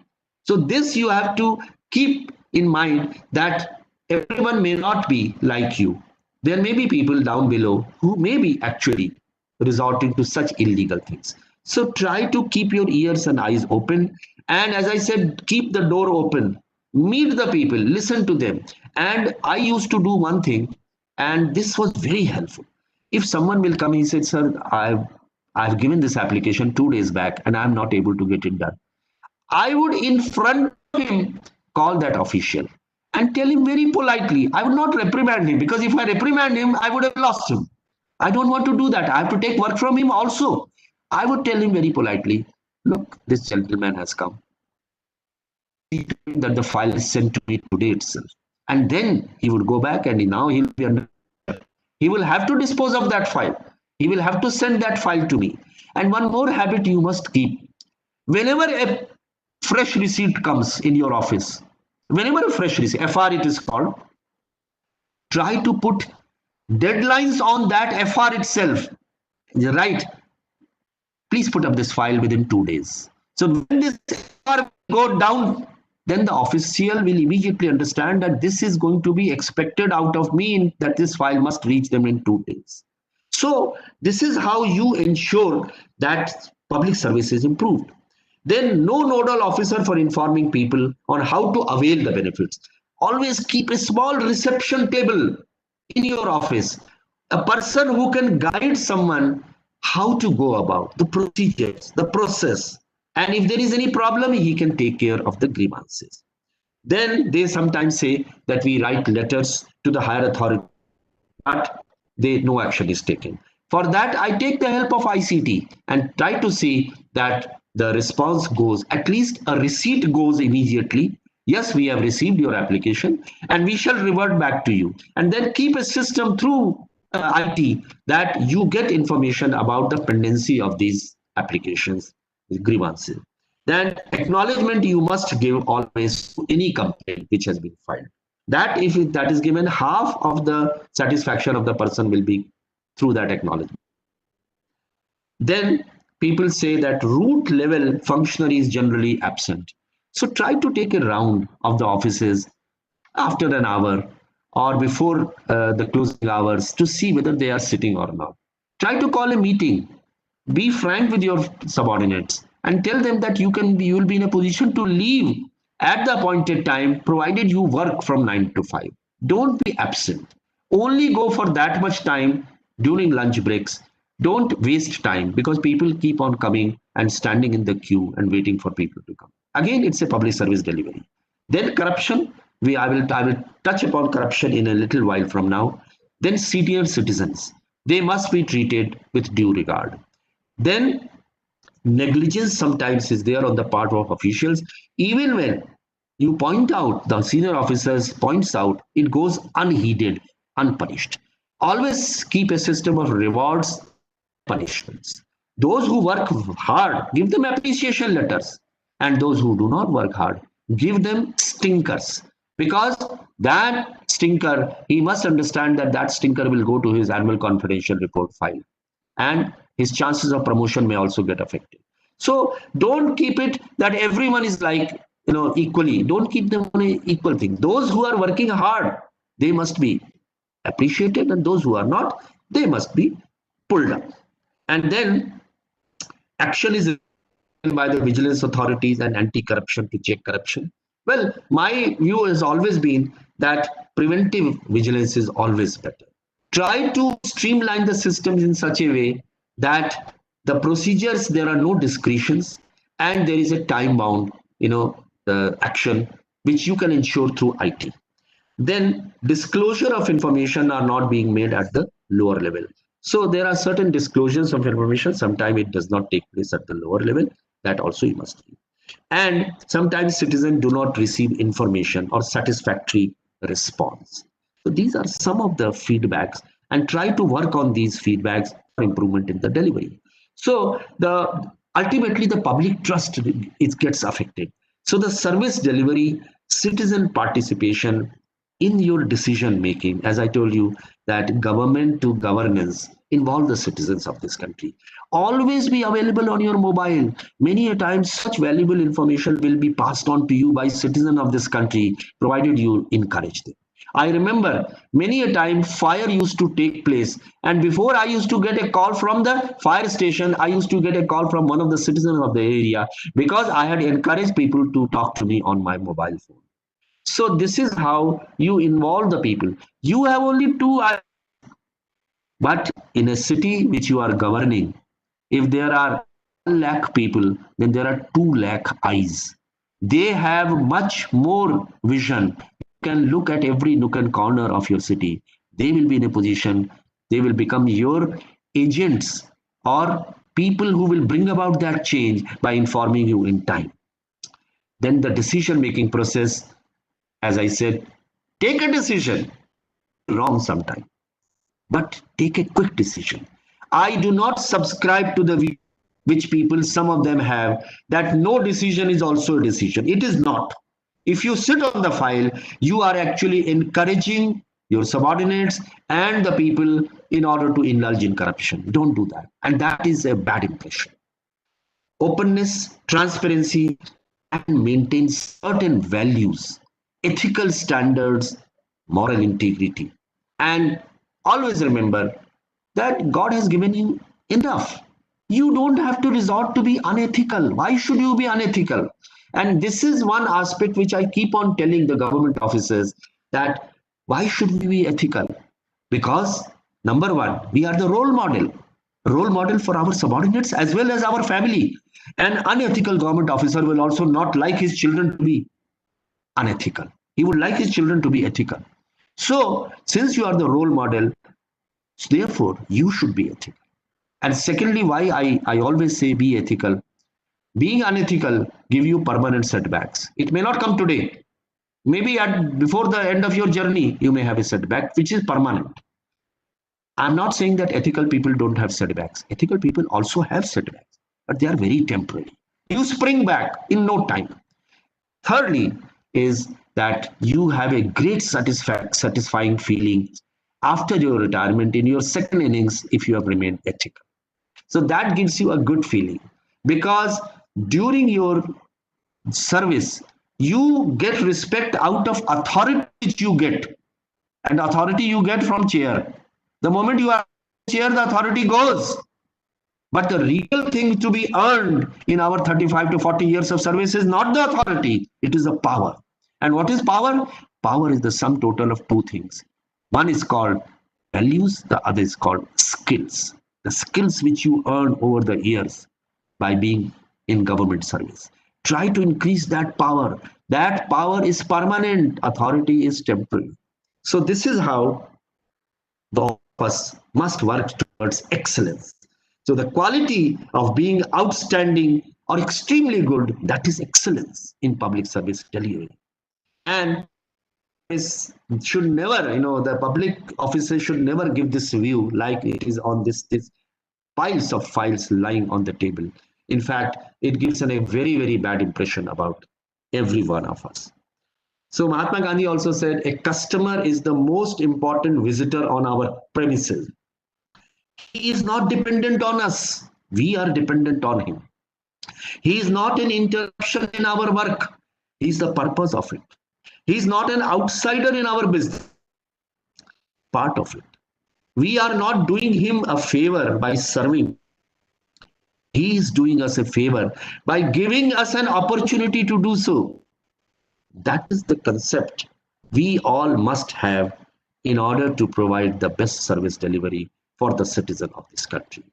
So this you have to keep in mind that everyone may not be like you. There may be people down below who may be actually resorting to such illegal things. So try to keep your ears and eyes open. And as I said, keep the door open. Meet the people, listen to them. And I used to do one thing, and this was very helpful. If someone will come, he said, sir, I've given this application 2 days back and I'm not able to get it done. I would, in front of him, call that official and tell him very politely. I would not reprimand him because if I reprimand him, I would have lost him. I don't want to do that. I have to take work from him also. I would tell him very politely, look, this gentleman has come. See to it that the file is sent to me today itself. And then he would go back and now he'll be under. He will have to dispose of that file. He will have to send that file to me. And one more habit you must keep. Whenever a fresh receipt comes in your office, whenever a fresh receipt, FR it is called, try to put deadlines on that FR itself. Right? Please put up this file within 2 days. So when this FR go down, then the official will immediately understand that this is going to be expected out of me, that this file must reach them in 2 days. So this is how you ensure that public service is improved. Then no nodal officer for informing people on how to avail the benefits. Always keep a small reception table in your office. A person who can guide someone how to go about the procedures, the process. And if there is any problem, he can take care of the grievances. Then they sometimes say that we write letters to the higher authority, but no action is taken. For that, I take the help of ICT and try to see that the response goes, at least a receipt goes immediately. Yes, we have received your application and we shall revert back to you. And then keep a system through IT that you get information about the pendency of these applications, grievances. Then acknowledgement you must give always to any complaint which has been filed. That if that is given, half of the satisfaction of the person will be through that acknowledgement. Then people say that root level functionary is generally absent. So try to take a round of the offices after an hour or before the closing hours to see whether they are sitting or not. Try to call a meeting. Be frank with your subordinates and tell them that you will be in a position to leave at the appointed time, provided you work from 9 to 5. Don't be absent. Only go for that much time during lunch breaks. Don't waste time because people keep on coming and standing in the queue and waiting for people to come. Again, it's a public service delivery. Then corruption. I will touch upon corruption in a little while from now. Then senior citizens. They must be treated with due regard. Then negligence sometimes is there on the part of officials. Even when you point out, the senior officers points out, it goes unheeded, unpunished. Always keep a system of rewards and punishments. Those who work hard, give them appreciation letters, and those who do not work hard, give them stinkers. Because that stinker, he must understand that that stinker will go to his annual confidential report file, and his chances of promotion may also get affected. So don't keep it that everyone is like, equally. Don't keep them on an equal thing. Those who are working hard, they must be appreciated, and those who are not, they must be pulled up. And then action is by the vigilance authorities and anti-corruption to check corruption. Well, my view has always been that preventive vigilance is always better. Try to streamline the systems in such a way that the procedures, there are no discretions, and there is a time bound, action which you can ensure through IT. Then disclosure of information are not being made at the lower level. So there are certain disclosures of information. Sometimes it does not take place at the lower level. That also you must do. And sometimes citizens do not receive information or satisfactory response. So these are some of the feedbacks, and try to work on these feedbacks for improvement in the delivery. So ultimately the public trust, it gets affected. So the service delivery, citizen participation in your decision making, as I told you, that government to governance involve the citizens of this country. Always be available on your mobile. Many a times such valuable information will be passed on to you by citizens of this country, provided you encourage them. I remember many a time fire used to take place, and before I used to get a call from the fire station, I used to get a call from one of the citizens of the area, because I had encouraged people to talk to me on my mobile phone. So this is how you involve the people. You have only two eyes, but in a city which you are governing, if there are 1 lakh people, then there are 2 lakh eyes. They have much more vision. You can look at every nook and corner of your city. They will be in a position, they will become your agents, or people who will bring about that change by informing you in time. Then the decision making process, as I said, take a decision, wrong sometime, but take a quick decision. I do not subscribe to the view which people, some of them have, that no decision is also a decision. It is not. If you sit on the file, you are actually encouraging your subordinates and the people in order to indulge in corruption. Don't do that. And that is a bad impression. Openness, transparency, and maintain certain values, ethical standards, moral integrity. And always remember that God has given you enough. You don't have to resort to be unethical. Why should you be unethical? And this is one aspect which I keep on telling the government officers, that why should we be ethical? Because number one, we are the role model for our subordinates as well as our family. An unethical government officer will also not like his children to be unethical. He would like his children to be ethical. So, since you are the role model, therefore you should be ethical. And secondly, why I always say be ethical. Being unethical give you permanent setbacks. It may not come today. Maybe before the end of your journey, you may have a setback which is permanent. I'm not saying that ethical people don't have setbacks. Ethical people also have setbacks, but they are very temporary. You spring back in no time. Thirdly, is that you have a great satisfying feeling after your retirement in your second innings if you have remained ethical. So that gives you a good feeling, because during your service, you get respect out of authority which you get, and authority you get from chair. The moment you are chair, the authority goes. But the real thing to be earned in our 35 to 40 years of service is not the authority, it is the power. And what is power? Power is the sum total of two things. One is called values, the other is called skills. The skills which you earn over the years by being in government service. Try to increase that power. That power is permanent, authority is temporary. So this is how the of us must work towards excellence. So the quality of being outstanding or extremely good, that is excellence in public service delivery. And is should never, the public officers should never give this view like it is on this piles of files lying on the table. In fact, it gives a very, very bad impression about every one of us. So Mahatma Gandhi also said, a customer is the most important visitor on our premises. He is not dependent on us. We are dependent on him. He is not an interruption in our work. He is the purpose of it. He is not an outsider in our business. Part of it. We are not doing him a favor by serving. He is doing us a favor by giving us an opportunity to do so. That is the concept we all must have in order to provide the best service delivery for the citizen of this country.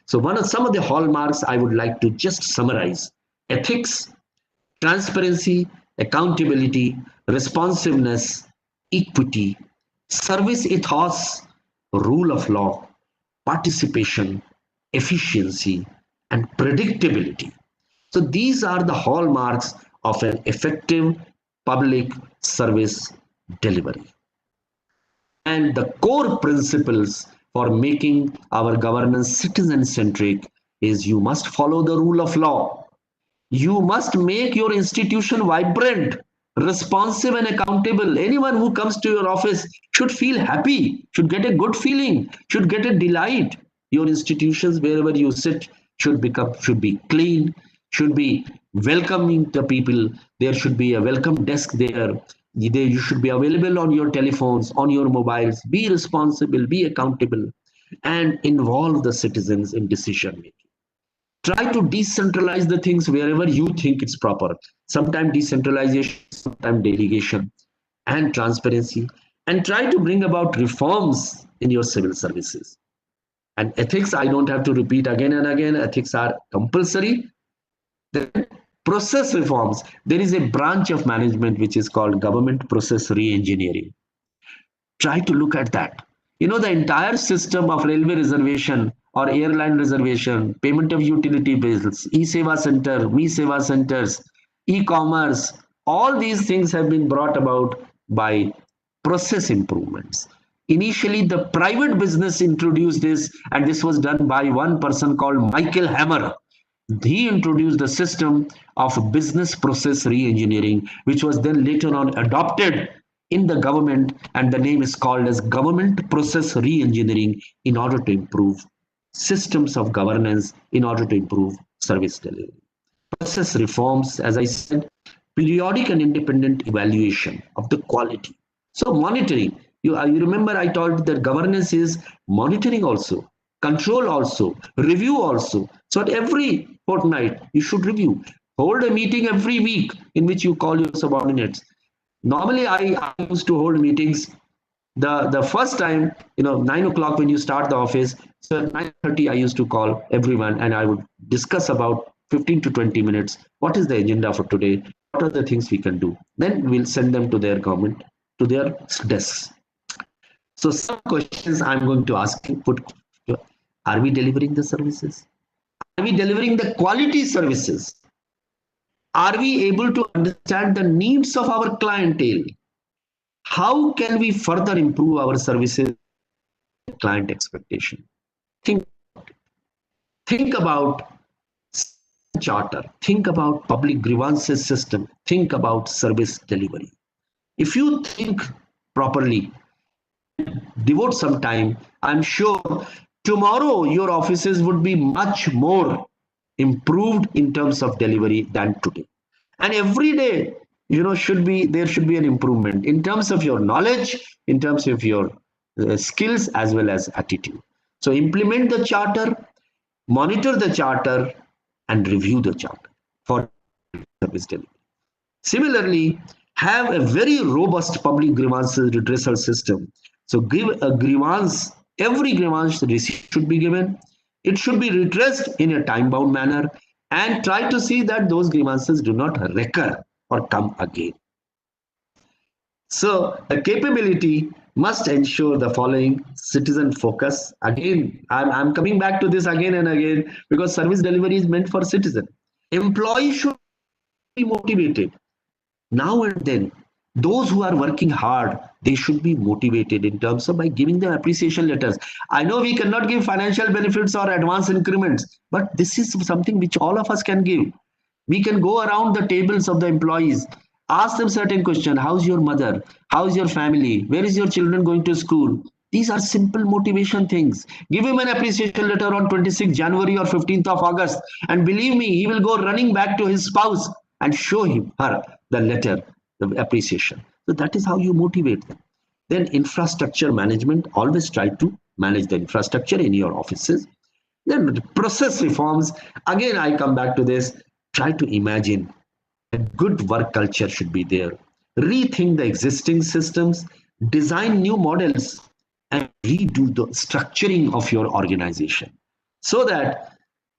So some of the hallmarks I would like to just summarize: ethics, transparency, accountability, responsiveness, equity, service ethos, rule of law, participation, efficiency, and predictability. So these are the hallmarks of an effective public service delivery. And the core principles for making our governance citizen-centric is you must follow the rule of law. You must make your institution vibrant, responsive, and accountable. Anyone who comes to your office should feel happy, should get a good feeling, should get a delight. Your institutions, wherever you sit, should be clean, should be welcoming to people. There should be a welcome desk there. You should be available on your telephones, on your mobiles. Be responsible, be accountable, and involve the citizens in decision making. Try to decentralize the things wherever you think it's proper. Sometimes decentralization, sometimes delegation, and transparency. And try to bring about reforms in your civil services. And ethics, I don't have to repeat again and again. Ethics are compulsory. Then process reforms. There is a branch of management which is called government process re-engineering. Try to look at that. The entire system of railway reservation or airline reservation, payment of utility bills, e-seva center, me-seva centers, e-commerce, all these things have been brought about by process improvements. Initially, the private business introduced this, and this was done by one person called Michael Hammer. He introduced the system of business process re-engineering, which was then later on adopted in the government, and the name is called as government process re-engineering, in order to improve systems of governance, in order to improve service delivery. Process reforms, as I said, periodic and independent evaluation of the quality. So monitoring, you remember I told that governance is monitoring also, control also, review also. So at every fortnight, you should review. Hold a meeting every week in which you call your subordinates. Normally, I used to hold meetings the first time, 9 o'clock when you start the office. So at 9:30, I used to call everyone and I would discuss about 15 to 20 minutes. What is the agenda for today? What are the things we can do? Then we'll send them to their government, to their desks. So some questions I'm going to ask you. Are we delivering the services? Are we delivering the quality services? Are we able to understand the needs of our clientele? How can we further improve our services client expectation? Think about charter. Think about public grievances system. Think about service delivery. If you think properly, devote some time, I'm sure tomorrow your offices would be much more improved in terms of delivery than today. And every day, there should be an improvement in terms of your knowledge, in terms of your skills, as well as attitude. So implement the charter, monitor the charter, and review the charter for service delivery. Similarly, have a very robust public grievances redressal system. So give a grievance, every grievance receipt should be given. It should be redressed in a time-bound manner, and try to see that those grievances do not recur or come again. So the capability must ensure the following: citizen focus. Again, I'm coming back to this again and again, because service delivery is meant for citizen. Employees should be motivated. Now and then, those who are working hard, they should be motivated in terms of by giving them appreciation letters. I know we cannot give financial benefits or advance increments, but this is something which all of us can give. We can go around the tables of the employees, ask them certain questions: how's your mother, how's your family, where is your children going to school? These are simple motivation things. Give him an appreciation letter on 26th January or 15th of August, and believe me, he will go running back to his spouse and show him her the letter, the appreciation. So that is how you motivate them. Then infrastructure management, always try to manage the infrastructure in your offices. Then process reforms, again I come back to this, try to imagine a good work culture should be there. Rethink the existing systems, design new models, and redo the structuring of your organization so that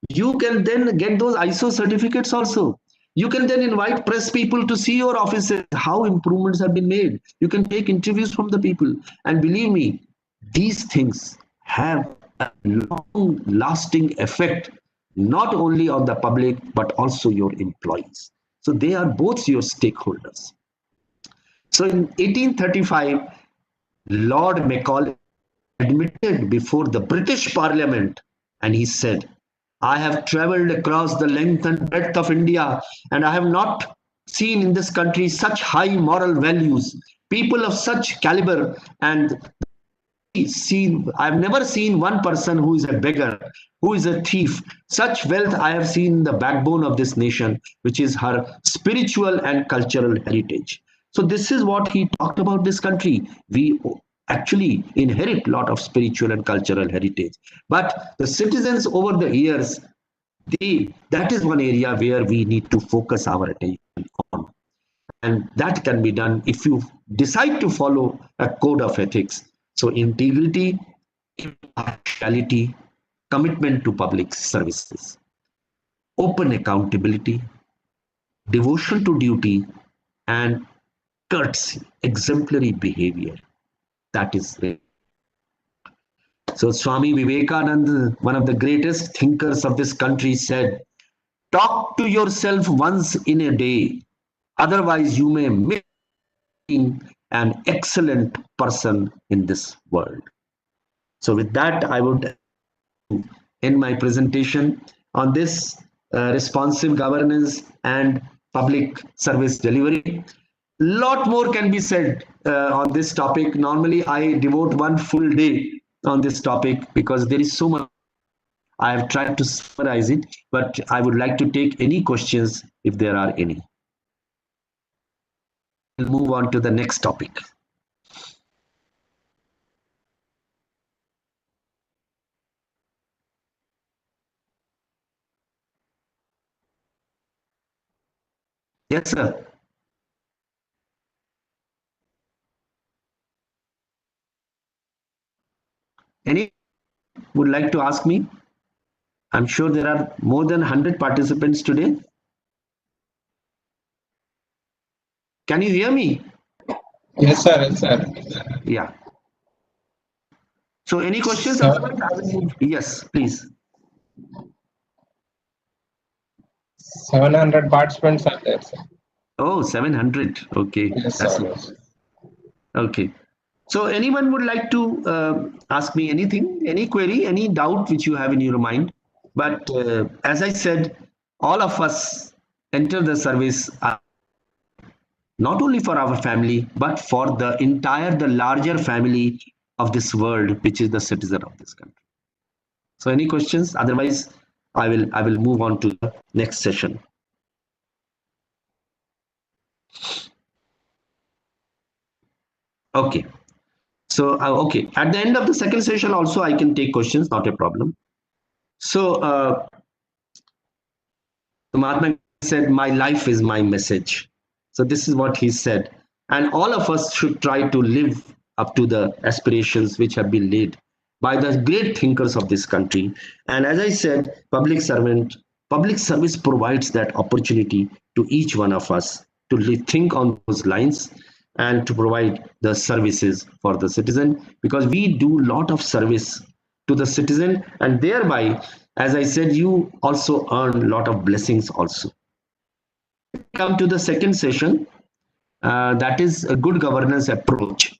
you can then get those ISO certificates also. You can then invite press people to see your offices, how improvements have been made. You can take interviews from the people. And believe me, these things have a long lasting effect, not only on the public, but also your employees. So they are both your stakeholders. So in 1835, Lord Macaulay admitted before the British Parliament, and he said, I have traveled across the length and breadth of India, and I have not seen in this country such high moral values, people of such caliber, and I've never seen one person who is a beggar, who is a thief. Such wealth I have seen in the backbone of this nation, which is her spiritual and cultural heritage. So this is what he talked about this country. We actually inherit a lot of spiritual and cultural heritage. But the citizens over the years, that is one area where we need to focus our attention on. And that can be done if you decide to follow a code of ethics. So integrity, impartiality, commitment to public services, open accountability, devotion to duty, and courtesy, exemplary behavior. That is it. So Swami Vivekananda, one of the greatest thinkers of this country, said, talk to yourself once in a day, otherwise you may miss being an excellent person in this world. So with that, I would end my presentation on this responsive governance and public service delivery. Lot more can be said on this topic. Normally, I devote one full day on this topic because there is so much. I have tried to summarize it, but I would like to take any questions if there are any. We'll move on to the next topic. Yes, sir. Any would like to ask me? I'm sure there are more than 100 participants today. Can you hear me? Yes, sir. Yes, sir. Yeah. So any questions? Sir. Yes, please. 700 participants are there, sir. Oh, 700. Okay. Yes, That's sir. nice. Okay. So anyone would like to ask me anything, any query, any doubt which you have in your mind. But as I said, all of us enter the service not only for our family, but for the larger family of this world, which is the citizen of this country. So any questions? Otherwise, I will move on to the next session. Okay. So, okay. At the end of the second session also, I can take questions, not a problem. So, Mahatma said, my life is my message. So this is what he said. And all of us should try to live up to the aspirations which have been laid by the great thinkers of this country. And as I said, public service provides that opportunity to each one of us to think on those lines. and to provide the services for the citizen, because we do lot of service to the citizen, and thereby, as I said, you also earn a lot of blessings also. Come to the second session, that is a good governance approach.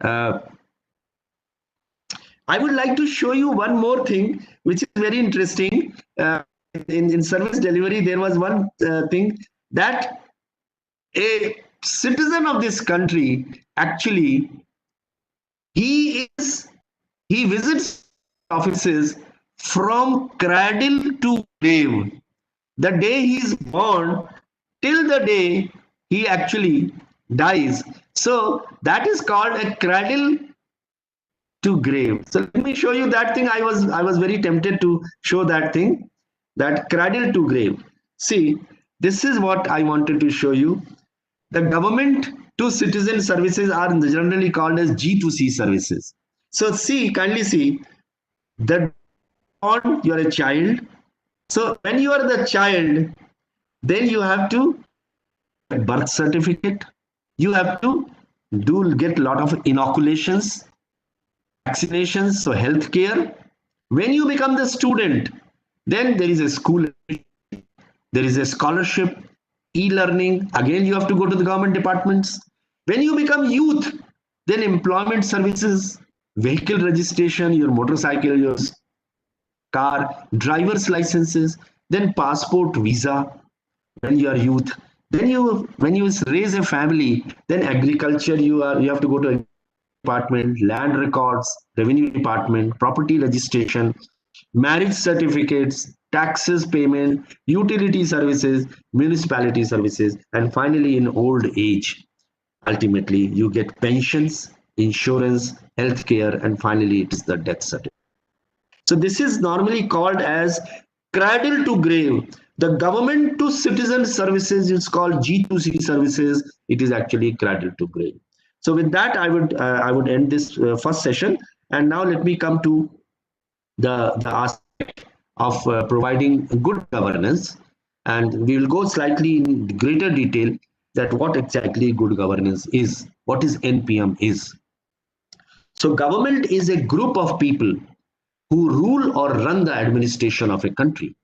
Uh, I would like to show you one more thing, which is very interesting. In service delivery, there was one thing that a citizen of this country actually he visits offices from cradle to grave. The day he is born till the day he actually dies. So that is called a cradle to grave. So let me show you that thing. I was very tempted to show that thing, that cradle to grave. See, this is what I wanted to show you. The government to citizen services are generally called as G2C services. So see, kindly see, that you are a child. So when you are the child, then you have to birth certificate. You have to get a lot of inoculations, vaccinations, so health care. When you become the student, then there is a school, there is a scholarship, e-learning. Again, you have to go to the government departments. When you become youth, then employment services, vehicle registration, your motorcycle, your car, driver's licenses, then passport, visa. When you are youth, then when you raise a family, then agriculture, you have to go to department, land records, revenue department, property registration, marriage certificates, taxes payment, utility services, municipality services, and finally in old age, ultimately you get pensions, insurance, healthcare, and finally it is the death certificate. So this is normally called as cradle to grave. The government to citizen services is called G2C services. It is actually cradle to grave. So with that, I would end this first session, and now let me come to the aspect of providing good governance, and we will go slightly in greater detail that what exactly good governance is, what is NPM is. So government is a group of people who rule or run the administration of a country.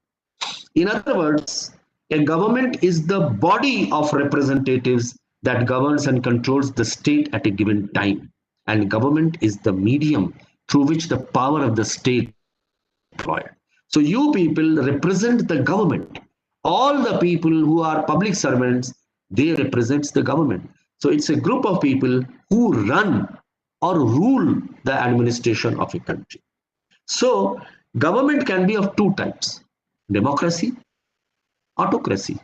In other words, a government is the body of representatives that governs and controls the state at a given time. And government is the medium through which the power of the state is deployed. So you people represent the government. All the people who are public servants, they represent the government. So it's a group of people who run or rule the administration of a country. So government can be of two types: democracy, autocracy.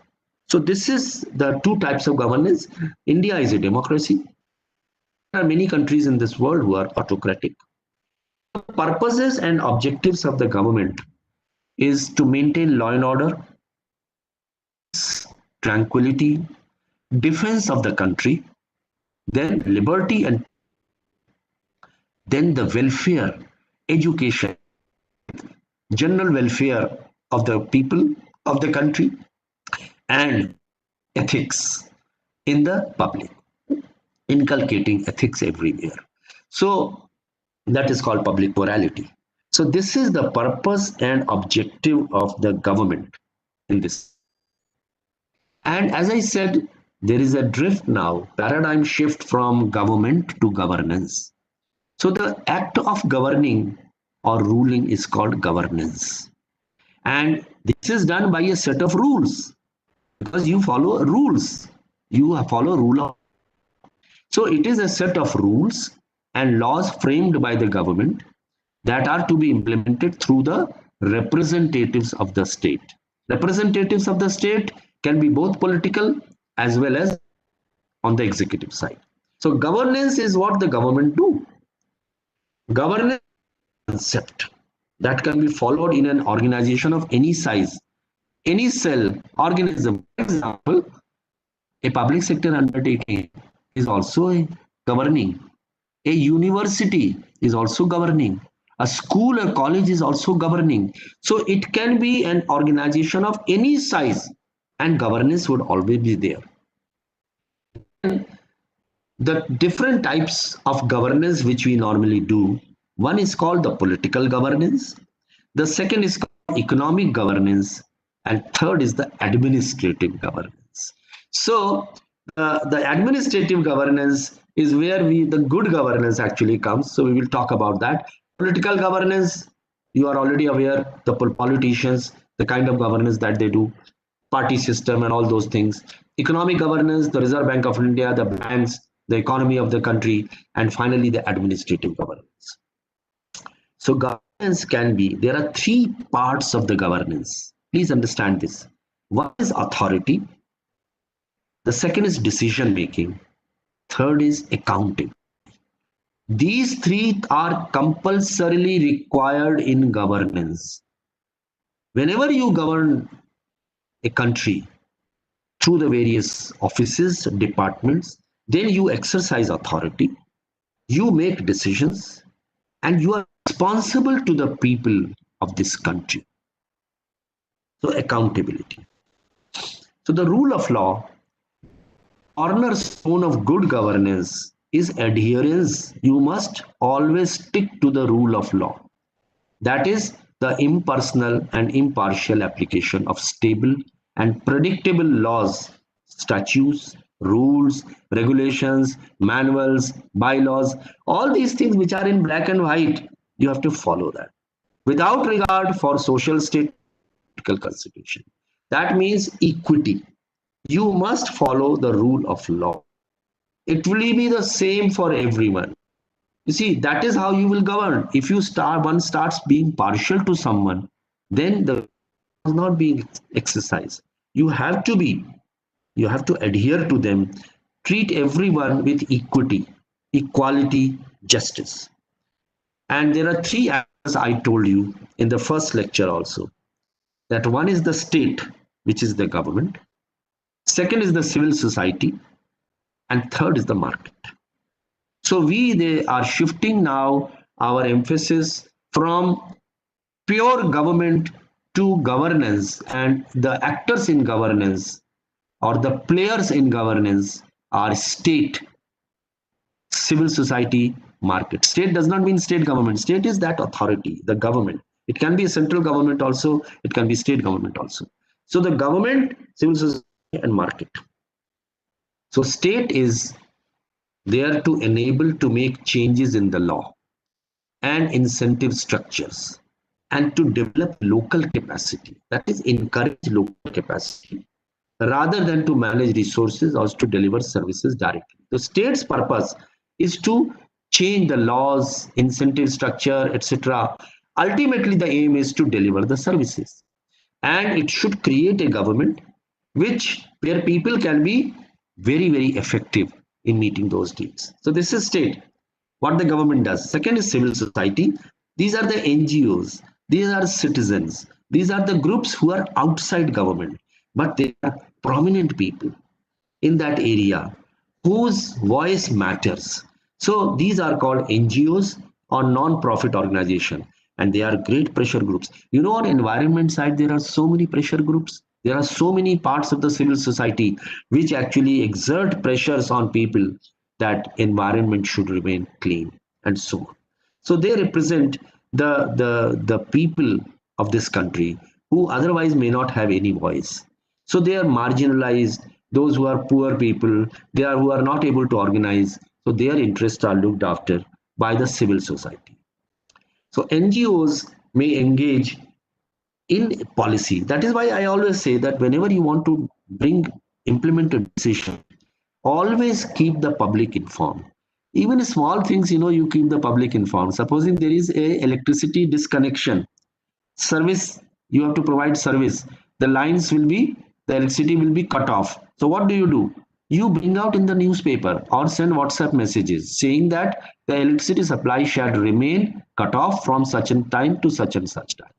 So this is the two types of governance. India is a democracy. There are many countries in this world who are autocratic. The purposes and objectives of the government is to maintain law and order, tranquility, defense of the country, then liberty, and then the welfare, education, general welfare of the people of the country, and ethics in the public, inculcating ethics everywhere. So that is called public morality. So this is the purpose and objective of the government in this. And as I said, there is a drift now, paradigm shift from government to governance. So the act of governing or ruling is called governance. And this is done by a set of rules, because you follow rules. You follow rule of. So it is a set of rules and laws framed by the government that are to be implemented through the representatives of the state. Representatives of the state can be both political as well as on the executive side. So governance is what the government do. Governance concept that can be followed in an organization of any size, any cell, organism. For example, a public sector undertaking is also governing. A university is also governing. A school or college is also governing. So it can be an organization of any size, and governance would always be there. The different types of governance which we normally do, one is called the political governance, the second is called economic governance, and third is the administrative governance. So the administrative governance is where the good governance actually comes. So we will talk about that. Political governance, you are already aware, the politicians, the kind of governance that they do, party system and all those things. Economic governance, the Reserve Bank of India, the banks, the economy of the country, and finally the administrative governance. So governance can be, there are three parts of the governance. Please understand this. One is authority. The second is decision making. Third is accounting. These three are compulsorily required in governance. Whenever you govern a country through the various offices, departments, then you exercise authority, you make decisions, and you are responsible to the people of this country. So accountability. So the rule of law, cornerstone of good governance, is adherence. You must always stick to the rule of law. That is the impersonal and impartial application of stable and predictable laws, statutes, rules, regulations, manuals, bylaws, all these things which are in black and white, you have to follow that without regard for social state constitution. That means equity. You must follow the rule of law. It will be the same for everyone. You see, that is how you will govern. If one starts being partial to someone, then the is not being exercised. You have to adhere to them, treat everyone with equity, equality, justice. And there are three areas I told you in the first lecture also. That one is the state, which is the government. Second is the civil society. And third is the market. So they are shifting now our emphasis from pure government to governance, and the actors in governance or the players in governance are state, civil society, market. State does not mean state government. State is that authority, the government. It can be a central government also, it can be state government also. So the government, civil society, and market. So state is there to enable to make changes in the law and incentive structures and to develop local capacity. That is, encourage local capacity rather than to manage resources or to deliver services directly. The state's purpose is to change the laws, incentive structure, etc. Ultimately, the aim is to deliver the services. And it should create a government where people can be very, very effective in meeting those needs. So this is state, what the government does. Second is civil society. These are the NGOs. These are citizens. These are the groups who are outside government, but they are prominent people in that area whose voice matters. So these are called NGOs or non-profit organization, and they are great pressure groups. You know, on environment side, there are so many pressure groups. There are so many parts of the civil society which actually exert pressures on people that environment should remain clean and so on. So they represent the people of this country who otherwise may not have any voice. So they are marginalized, those who are poor people, who are not able to organize. So their interests are looked after by the civil society. So NGOs may engage in policy. That is why I always say that whenever you want to implement a decision, always keep the public informed. Even small things, you keep the public informed. Supposing there is a electricity disconnection, service, you have to provide service. The electricity will be cut off. So what do? You bring out in the newspaper or send WhatsApp messages saying that the electricity supply shall remain cut off from such a time to such and such time.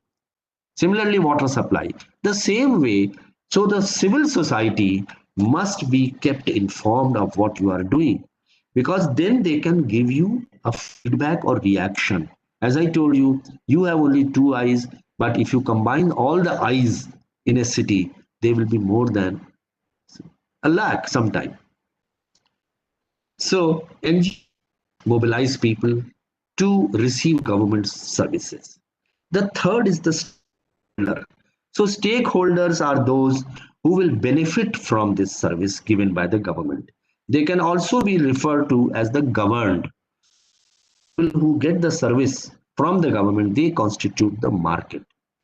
Similarly, water supply. The same way, so the civil society must be kept informed of what you are doing, because then they can give you a feedback or reaction As I told you, you have only two eyes, but if you combine all the eyes in a city, they will be more than a lakh sometime. So NGOs mobilize people to receive government services. The third is the stakeholder. So stakeholders are those who will benefit from this service given by the government. They can also be referred to as the governed. People who get the service from the government, they constitute the market,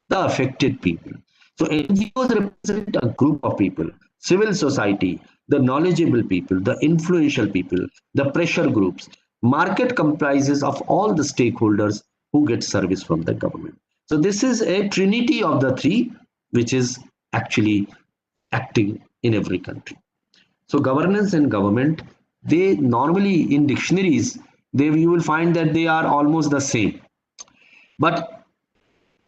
the affected people. So NGOs represent a group of people, civil society, the knowledgeable people, the influential people, the pressure groups. Market comprises of all the stakeholders who get service from the government. So this is a trinity of the three, which is actually acting in every country. So governance and government, they normally in dictionaries, you will find that they are almost the same. But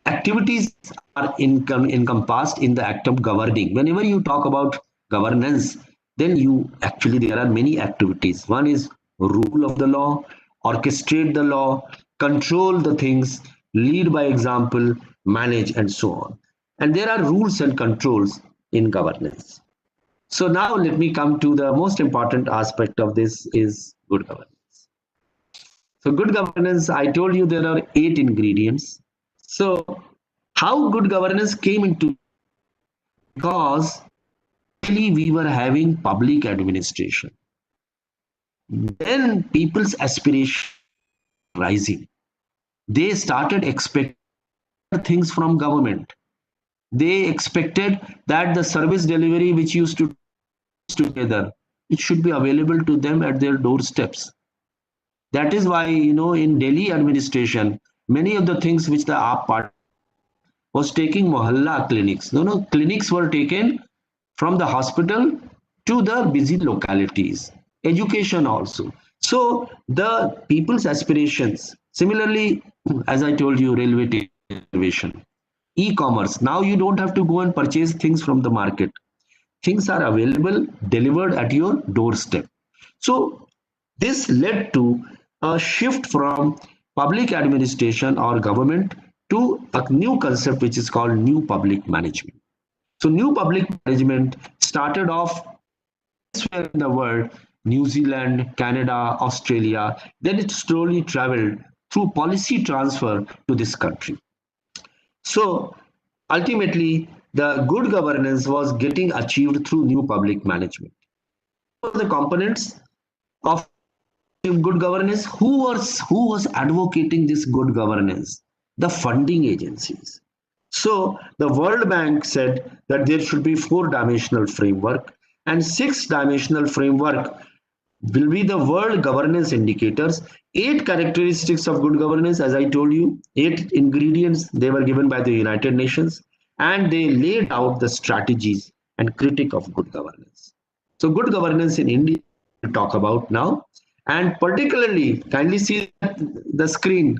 activities are encompassed in the act of governing. Whenever you talk about governance, then there are many activities. One is rule of the law, orchestrate the law, control the things, lead by example, manage, and so on. And there are rules and controls in governance. So now let me come to the most important aspect of this is good governance. So good governance, I told you there are 8 ingredients. So how good governance came into, because actually we were having public administration. Then people's aspiration rising. They started expecting things from government. They expected that the service delivery which used to together, it should be available to them at their doorsteps. That is why, in Delhi administration, many of the things which the AAP party was taking mohalla clinics. Clinics were taken from the hospital to the busy localities. Education also. So the people's aspirations. Similarly, as I told you, railway reservation, e-commerce. Now you don't have to go and purchase things from the market. Things are available, delivered at your doorstep. So this led to a shift from public administration or government to a new concept which is called new public management. So new public management started off elsewhere in the world, New Zealand, Canada, Australia. Then it slowly traveled through policy transfer to this country. So ultimately, the good governance was getting achieved through new public management. The components of good governance, who was advocating this good governance? The funding agencies. So the World Bank said that there should be 4-dimensional framework, and 6-dimensional framework will be the world governance indicators. 8 characteristics of good governance, as I told you, 8 ingredients, they were given by the United Nations, and they laid out the strategies and critique of good governance. So good governance in India we talk about now, and particularly kindly see the screen,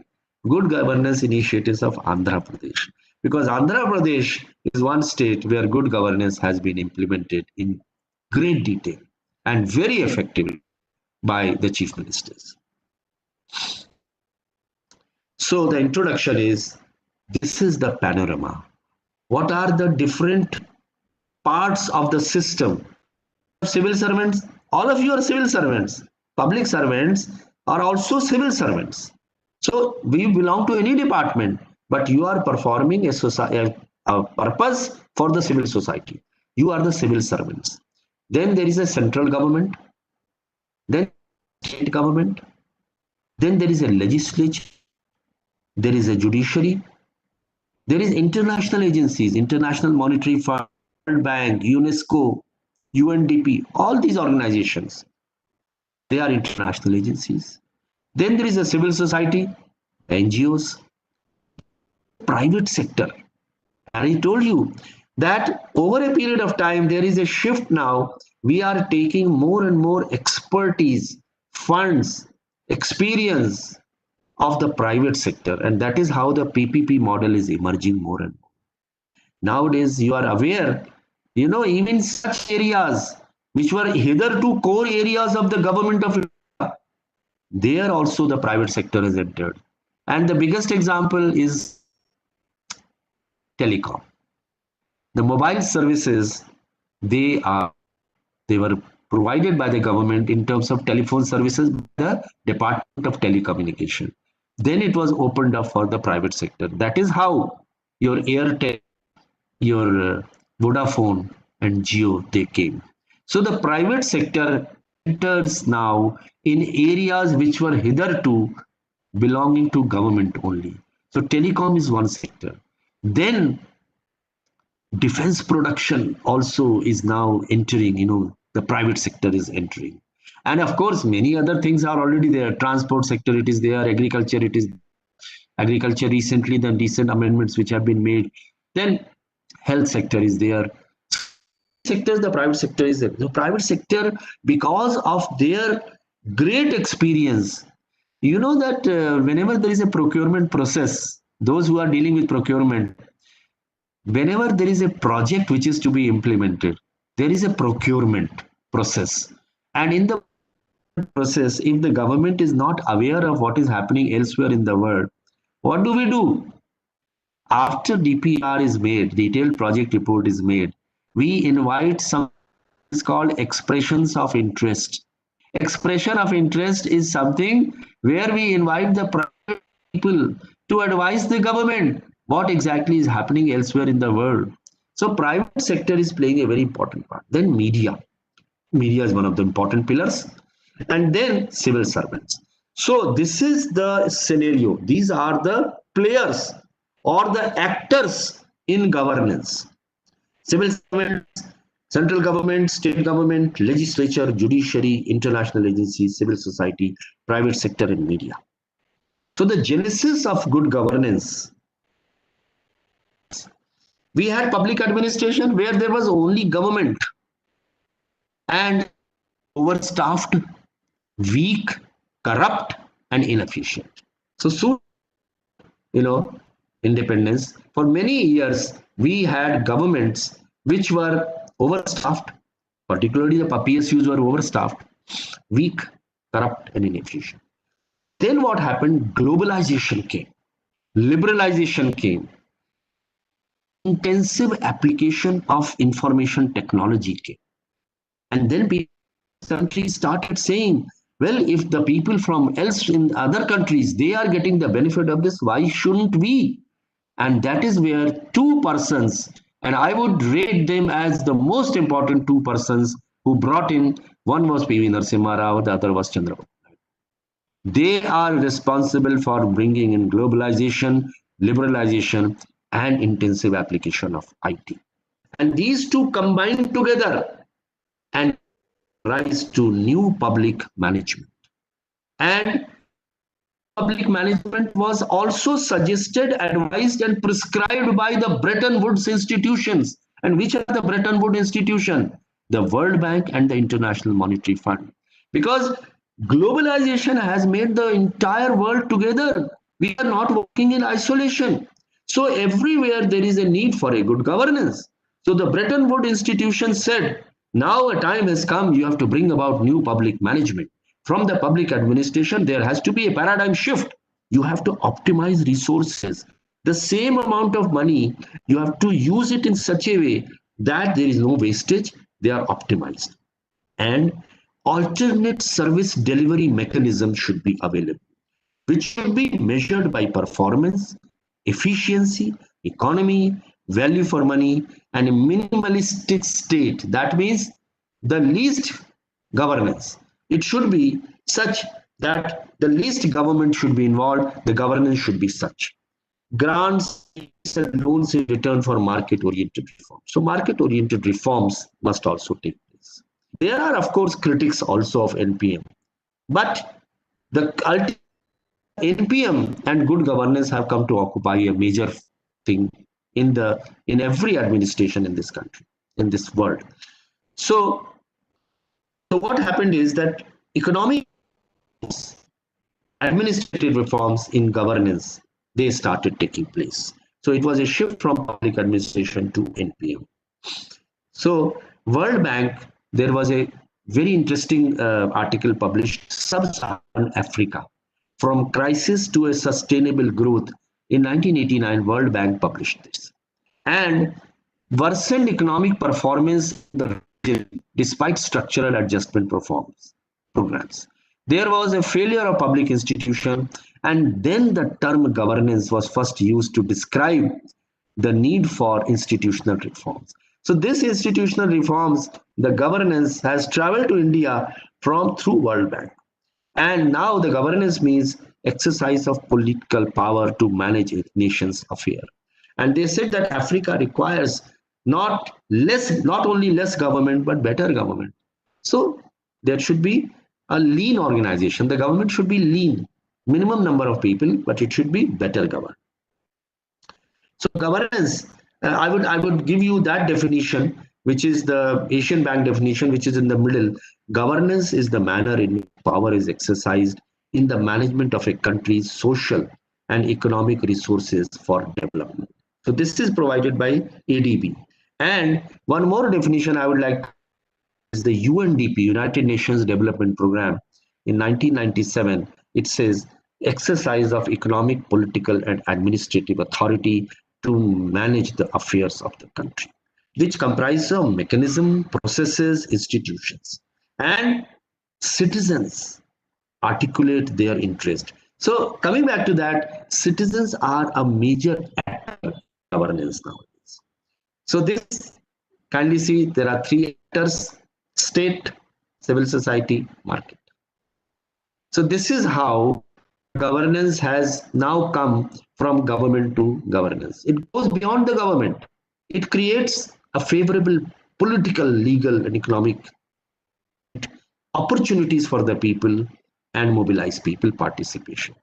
good governance initiatives of Andhra Pradesh, because Andhra Pradesh is one state where good governance has been implemented in great detail and very effectively by the chief ministers. So the introduction is, this is the panorama. What are the different parts of the system? Civil servants, all of you are civil servants. Public servants are also civil servants. So we belong to any department, but you are performing a purpose for the civil society. You are the civil servants. Then there is a central government, then state government, then there is a legislature, there is a judiciary, there is international agencies, International Monetary Fund, World Bank, UNESCO, UNDP, all these organizations, they are international agencies. Then there is a civil society, NGOs, private sector. And I told you that over a period of time, there is a shift now. We are taking more and more expertise, funds, experience of the private sector. And that is how the PPP model is emerging more and more. Nowadays, you are aware, even such areas which were hitherto core areas of the government of India, there also the private sector has entered. And the biggest example is telecom. The mobile services, they are they were provided by the government in terms of telephone services by the Department of Telecommunication. Then it was opened up for the private sector. That is how your Airtel, your Vodafone and Jio, they came. So the private sector enters now in areas which were hitherto belonging to government only. So telecom is one sector. Then defense production also is now entering, the private sector is entering. And of course, many other things are already there. Transport sector, it is there. Agriculture, it is agriculture recently, the recent amendments which have been made. Then health sector is there. Sectors, the private sector is there. The private sector, because of their great experience, you know that whenever there is a procurement process, those who are dealing with procurement, whenever there is a project which is to be implemented, there is a procurement process. And in the process, if the government is not aware of what is happening elsewhere in the world, what do we do? After DPR is made, detailed project report is made, we invite some, it's called expressions of interest. Expression of interest is something where we invite the private people to advise the government what exactly is happening elsewhere in the world. So private sector is playing a very important part. Then media. Media is one of the important pillars. And then civil servants. So this is the scenario. These are the players or the actors in governance. Civil servants, central government, state government, legislature, judiciary, international agencies, civil society, private sector, and media. So the genesis of good governance, we had public administration where there was only government and overstaffed, weak, corrupt, and inefficient. So soon, independence, for many years, we had governments which were overstaffed, particularly the PSUs were overstaffed, weak, corrupt, and inefficient. Then what happened? Globalization came, liberalization came, intensive application of information technology came. And then countries started saying, well, if the people from else in other countries, they are getting the benefit of this, why shouldn't we? And that is where two persons, and I would rate them as the most important two persons who brought in, one was P.V. Narasimha Rao, the other was Chandrababu. They are responsible for bringing in globalization, liberalization, and intensive application of IT. And these two combined together and rise to new public management. And public management was also suggested, advised, and prescribed by the Bretton Woods institutions. And which are the Bretton Woods institutions? The World Bank and the International Monetary Fund. Because globalization has made the entire world together. We are not working in isolation. So everywhere there is a need for a good governance. So the Bretton Woods institution said, now a time has come, you have to bring about new public management. From the public administration, there has to be a paradigm shift. You have to optimize resources. The same amount of money, you have to use it in such a way that there is no wastage, they are optimized. And alternate service delivery mechanism should be available, which should be measured by performance, efficiency, economy, value for money, and a minimalistic state. That means the least governance. It should be such that the least government should be involved, the governance should be such. Grants and loans in return for market-oriented reforms. So market-oriented reforms must also take place. There are, of course, critics also of NPM, but the NPM and good governance have come to occupy a major thing in every administration in this country, in this world. So what happened is that economic administrative reforms in governance, they started taking place. So it was a shift from public administration to NPM. So World Bank, there was a very interesting article published, Sub-Saharan Africa. from crisis to a sustainable growth. In 1989, World Bank published this. And worsened economic performance in the region despite structural adjustment programs. There was a failure of public institution, and then the term governance was first used to describe the need for institutional reforms. So this institutional reforms, the governance has traveled to India from through World Bank. And now the governance means exercise of political power to manage a nation's affair. And they said that Africa requires not only less government, but better government. So there should be a lean organization. The government should be lean, minimum number of people, but it should be better governed. So governance, I would give you that definition, which is the Asian Bank definition, which is in the middle. Governance is the manner in which power is exercised in the management of a country's social and economic resources for development. So this is provided by ADB. And one more definition I would like is the UNDP, United Nations Development Program. In 1997, it says exercise of economic, political, and administrative authority to manage the affairs of the country, which comprises of mechanism, processes, institutions, and citizens articulate their interest. So coming back to that, citizens are a major actor in governance nowadays. So this, kindly see, there are three actors: state, civil society, market. So this is how governance has now come from government to governance. It goes beyond the government. It creates a favorable political, legal, and economic opportunities for the people and mobilize people participation.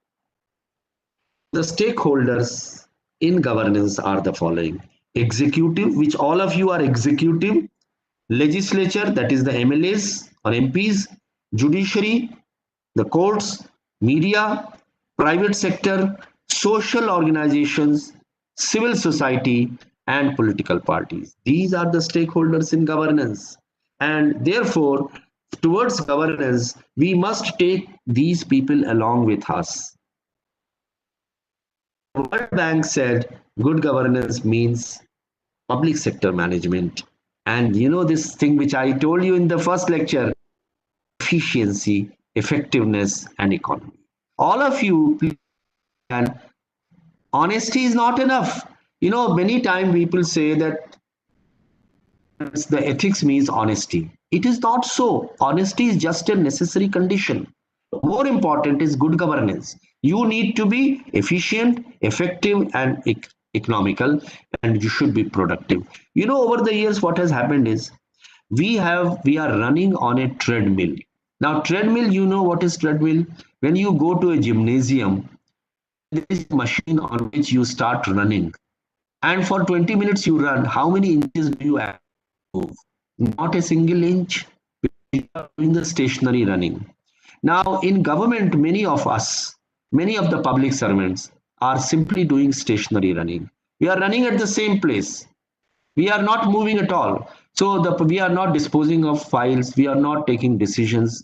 The stakeholders in governance are the following: executive, which all of you are executive; legislature, that is the MLAs or MPs; judiciary, the courts; media; private sector; social organizations; civil society; and political parties. These are the stakeholders in governance. And therefore, towards governance, we must take these people along with us. World Bank said good governance means public sector management. And you know this thing which I told you in the first lecture: efficiency, effectiveness, and economy. All of you, and honesty is not enough. You know, many times people say that the ethics means honesty. It is not so. Honesty is just a necessary condition. More important is good governance. You need to be efficient, effective, and economical, and you should be productive. You know, over the years, what has happened is we are running on a treadmill. Now, treadmill, you know what is treadmill? When you go to a gymnasium, there is a machine on which you start running. And for 20 minutes you run. How many inches do you have to move? Not a single inch. You are doing the stationary running. Now, in government, many of us, many of the public servants are simply doing stationary running. We are running at the same place. We are not moving at all. So we are not disposing of files. We are not taking decisions.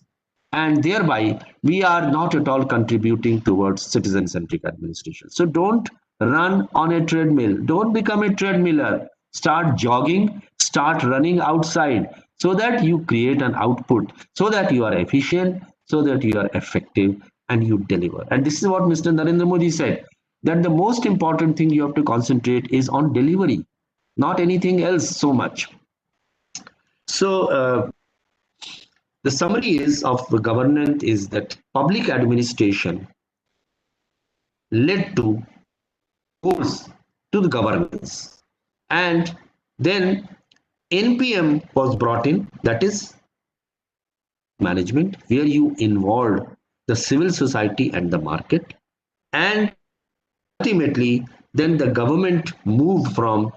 And thereby, we are not at all contributing towards citizen-centric administration. So don't run on a treadmill. Don't become a treadmiller. Start jogging, start running outside, so that you create an output, so that you are efficient, so that you are effective, and you deliver. And this is what Mr. Narendra Modi said, that the most important thing you have to concentrate is on delivery, not anything else so much. So the summary is of the governance is that public administration led to goals to the governance, and then NPM was brought in, that is management, where you involve the civil society and the market, and ultimately then the government moved from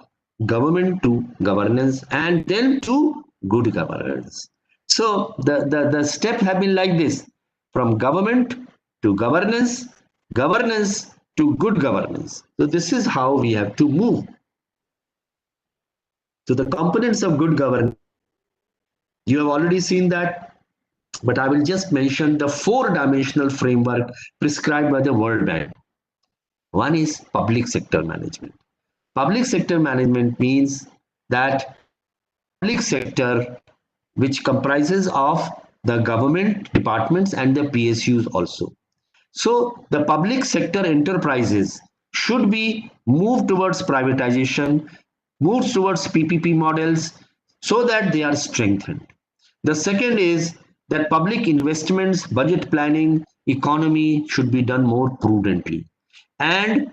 government to governance, and then to good governance. So the step have been like this: from government to governance, governance to good governance. So this is how we have to move. So the components of good governance, you have already seen that but I will just mention the four-dimensional framework prescribed by the World Bank. One is public sector management. Public sector management means that public sector, which comprises of the government departments and the PSUs also. So the public sector enterprises should be moved towards privatization, moves towards PPP models so that they are strengthened. The second is that public investments, budget planning, economy should be done more prudently and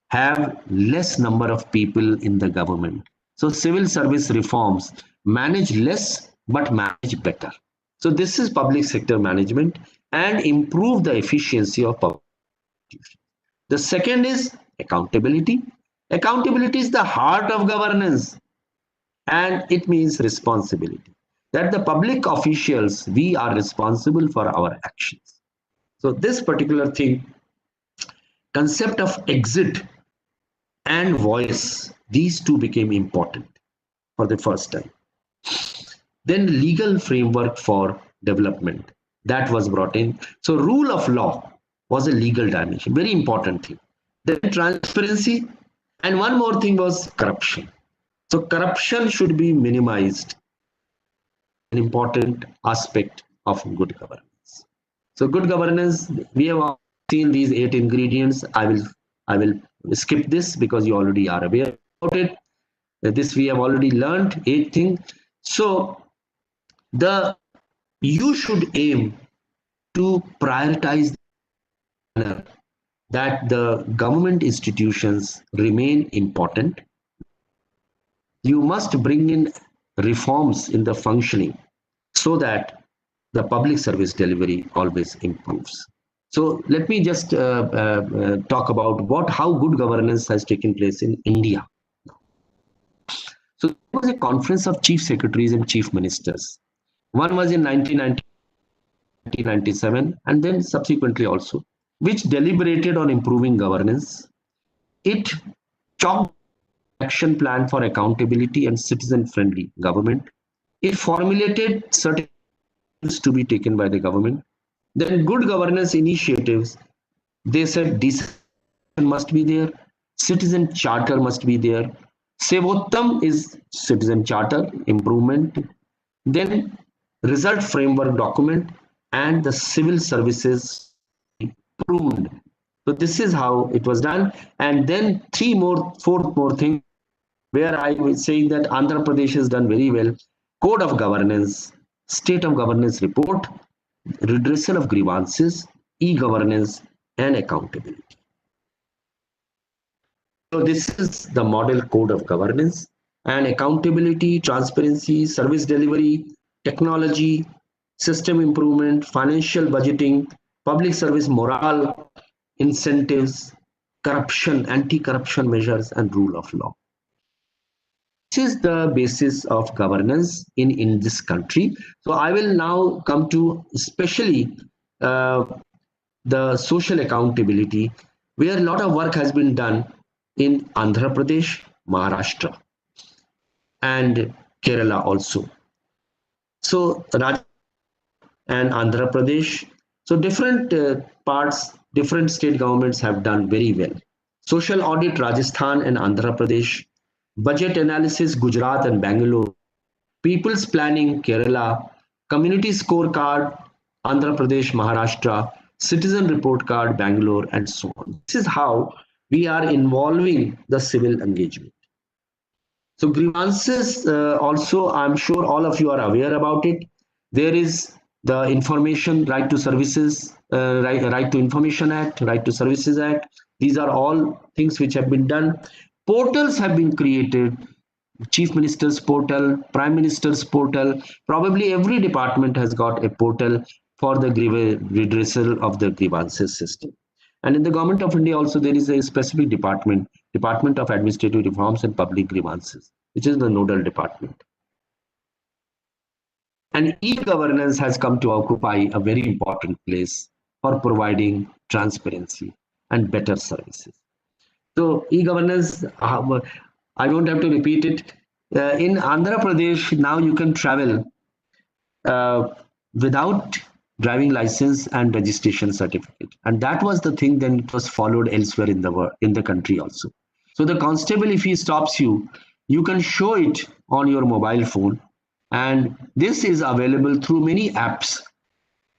have less number of people in the government. So civil service reforms manage less but manage better. So this is public sector management and improve the efficiency of public institutions. The second is accountability. Accountability is the heart of governance and it means responsibility. That the public officials, we are responsible for our actions. So this particular thing, concept of exit and voice, these two became important for the first time. Then legal framework for development, that was brought in. So rule of law was a legal dimension, very important thing. Then transparency, and one more thing was corruption. So corruption should be minimized, an important aspect of good governance. So good governance, we have seen these 8 ingredients. I will skip this because you already are aware about it. This we have already learned 8 things. So you should aim to prioritize that the government institutions remain important. You must bring in reforms in the functioning so that the public service delivery always improves. So let me just talk about how good governance has taken place in India. So there was a conference of chief secretaries and chief ministers. One was in 1997 and then subsequently also, which deliberated on improving governance. It chalked action plan for accountability and citizen-friendly government. It formulated certain steps to be taken by the government. Then good governance initiatives, they said decentralization must be there, citizen charter must be there. Sevottam is citizen charter improvement. Then result framework document and the civil services improved. So this is how it was done. And then four more things where I was saying that Andhra Pradesh has done very well. Code of governance, state of governance report, redressal of grievances, e-governance, and accountability. So this is the model code of governance, and accountability, transparency, service delivery, technology, system improvement, financial budgeting, public service morale, incentives, corruption, anti-corruption measures, and rule of law. This is the basis of governance in this country. So I will now come to especially the social accountability, where a lot of work has been done in Andhra Pradesh, Maharashtra, and Kerala also. So Rajasthan and Andhra Pradesh, so different parts, different state governments have done very well. Social audit, Rajasthan and Andhra Pradesh. Budget analysis, Gujarat and Bangalore. People's planning, Kerala. Community scorecard, Andhra Pradesh, Maharashtra. Citizen report card, Bangalore, and so on. This is how we are involving the civil engagement. So grievances also, I'm sure all of you are aware about it. There is the information right to services, right to information act, right to services act. These are all things which have been done. Portals have been created. Chief Minister's portal, Prime Minister's portal. Probably every department has got a portal for the redressal of the grievances system. And in the Government of India also there is a specific department, Department of Administrative Reforms and Public Grievances, which is the nodal department. And e-governance has come to occupy a very important place for providing transparency and better services. So e-governance, I don't have to repeat it. In Andhra Pradesh, now you can travel without driving license and registration certificate. And that was the thing. Then it was followed elsewhere in the world, in the country also. So the constable, if he stops you, you can show it on your mobile phone, and this is available through many apps.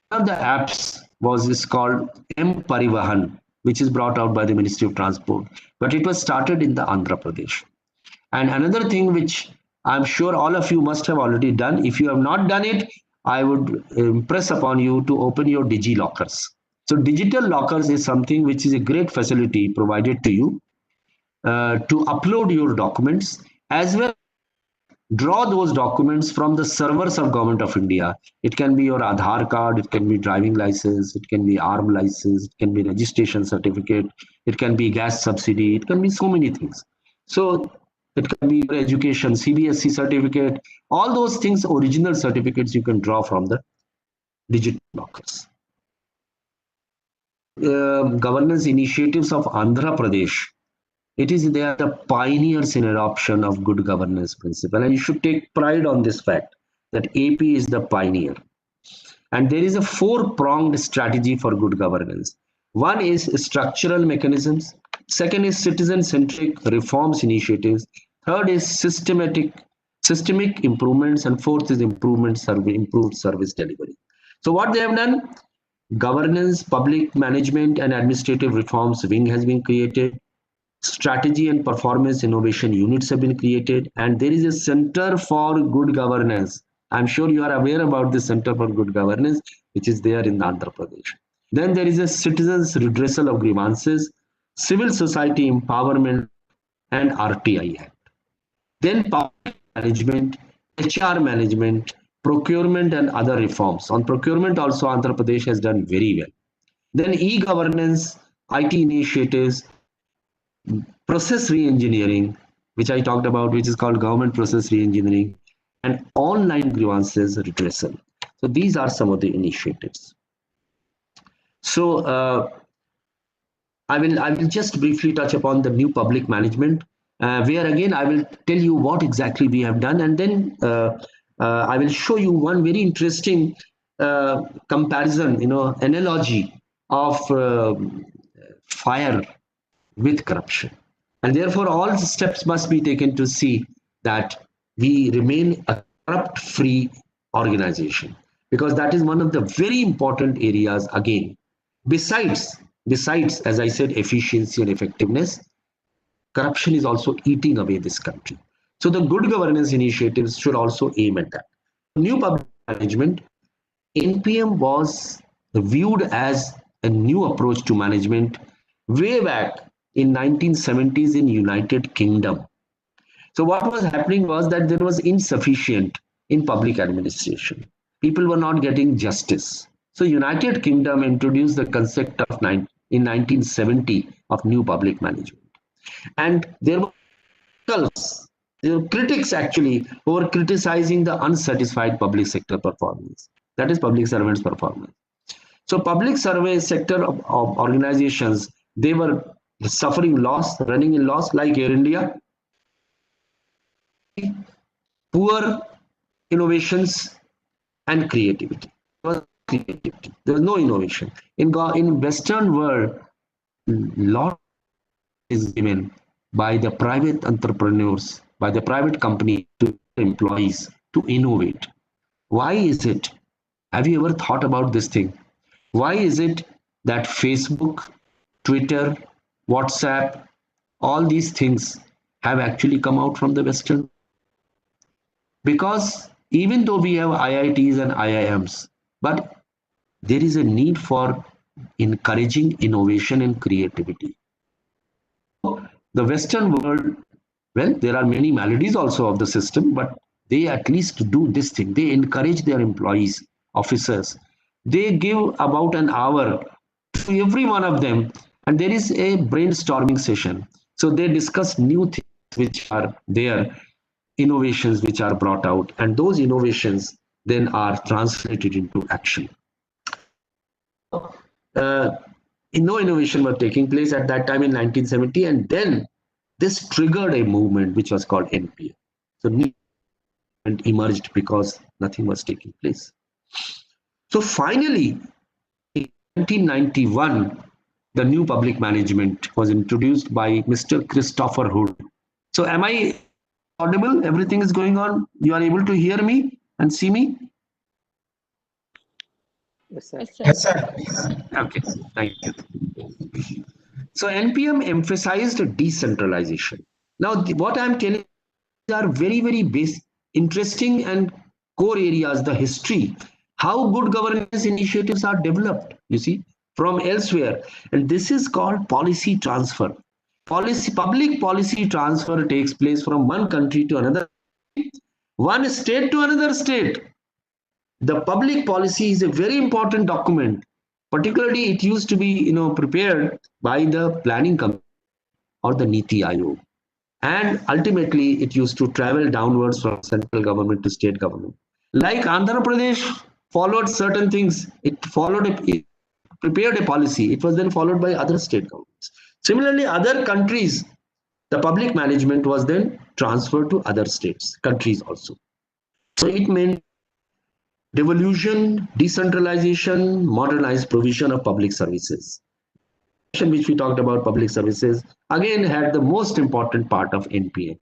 One of the apps was is called M Parivahan, which is brought out by the Ministry of Transport, but it was started in the Andhra Pradesh. And another thing which I'm sure all of you must have already done, if you have not done it, I would impress upon you to open your Digi Lockers. So digital lockers is something which is a great facility provided to you to upload your documents as well draw those documents from the servers of Government of India. It can be your Aadhaar card, it can be driving license, it can be arm license, it can be registration certificate, it can be gas subsidy, it can be so many things. So it can be your education, CBSE certificate, all those things, original certificates you can draw from the digital lockers. Governance initiatives of Andhra Pradesh. It is they are the pioneers in adoption of good governance principle, and you should take pride on this fact that AP is the pioneer. And there is a four-pronged strategy for good governance. One is structural mechanisms. Second is citizen-centric reforms initiatives. Third is systemic improvements, and fourth is improved service delivery. So what they have done? Governance, public management, and administrative reforms wing has been created. Strategy and performance innovation units have been created, and there is a center for good governance. I'm sure you are aware about the center for good governance, which is there in Andhra Pradesh. Then there is a citizens redressal of grievances, civil society empowerment, and RTI Act. Then public management, HR management, procurement, and other reforms. On procurement also Andhra Pradesh has done very well. Then e-governance, IT initiatives, process re-engineering, which I talked about, which is called government process re-engineering, and online grievances redressal. So these are some of the initiatives. So I will just briefly touch upon the new public management, where again I will tell you what exactly we have done, and then I will show you one very interesting comparison, analogy of fire with corruption. And therefore, all steps must be taken to see that we remain a corrupt free organization, because that is one of the very important areas again. Besides, as I said, efficiency and effectiveness, corruption is also eating away this country. So the good governance initiatives should also aim at that. New public management, NPM was viewed as a new approach to management way back in 1970s in United Kingdom. So what was happening was that there was insufficient in public administration. People were not getting justice. So United Kingdom introduced the concept of in 1970 of new public management. And there were critics actually who were criticizing the unsatisfied public sector performance. That is public servants' performance. So public service sector of organizations, they were suffering loss, running in loss, like Air India. Poor innovations and creativity. There was no innovation. In Western world, lot is given by the private entrepreneurs, by the private company to employees to innovate. Why is it? Have you ever thought about this thing? Why is it that Facebook, Twitter, WhatsApp, all these things have actually come out from the Western? Because even though we have IITs and IIMs, but there is a need for encouraging innovation and creativity. The Western world, well, there are many maladies also of the system, but they at least do this thing. They encourage their employees, officers. They give about an hour to every one of them, and there is a brainstorming session. So they discuss new things which are there, innovations which are brought out, and those innovations then are translated into action. No innovation was taking place at that time in 1970, and then this triggered a movement which was called NPM. So new movement emerged because nothing was taking place. So finally, in 1991, the new public management was introduced by Mr. Christopher Hood. So am I audible? Everything is going on? You are able to hear me and see me? Yes, sir. Yes, sir. Okay, thank you. So NPM emphasized decentralization. Now, what I'm telling you are very, very interesting and core areas, the history, how good governance initiatives are developed, you see, from elsewhere. And this is called policy transfer. Public policy transfer takes place from one country to another, one state to another state. The public policy is a very important document. Particularly, it used to be, prepared by the planning committee or the Niti Aayog. And ultimately, it used to travel downwards from central government to state government. Like Andhra Pradesh followed certain things. It prepared a policy. It was then followed by other state governments. Similarly, other countries, the public management was then transferred to other states, countries also. So it meant devolution, decentralization, modernized provision of public services. Which we talked about public services again had the most important part of NPM.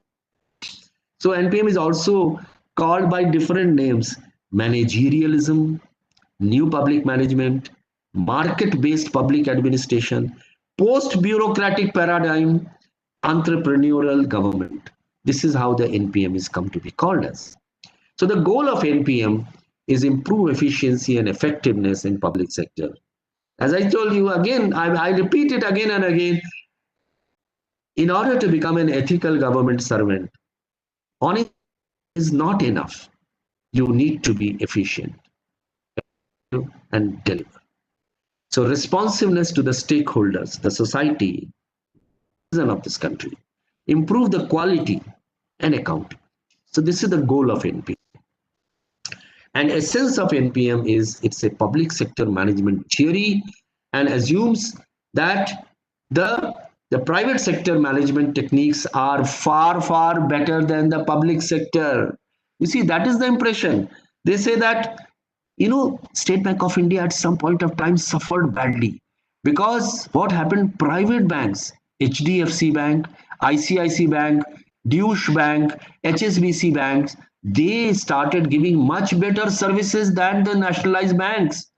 So NPM is also called by different names: managerialism, new public management, market-based public administration, post-bureaucratic paradigm, entrepreneurial government. This is how the NPM is come to be called as. So the goal of NPM is improve efficiency and effectiveness in public sector. As I told you again, I repeat it again and again. In order to become an ethical government servant, honesty is not enough. You need to be efficient and deliver. So responsiveness to the stakeholders, the society, of this country, improve the quality and account. So this is the goal of NPM. And essence of NPM is it's a public sector management theory and assumes that the private sector management techniques are far, far better than the public sector. You see, that is the impression. They say that, State Bank of India at some point of time suffered badly because what happened? Private banks, HDFC Bank, ICICI Bank, Deutsche Bank, HSBC banks, they started giving much better services than the nationalized banks.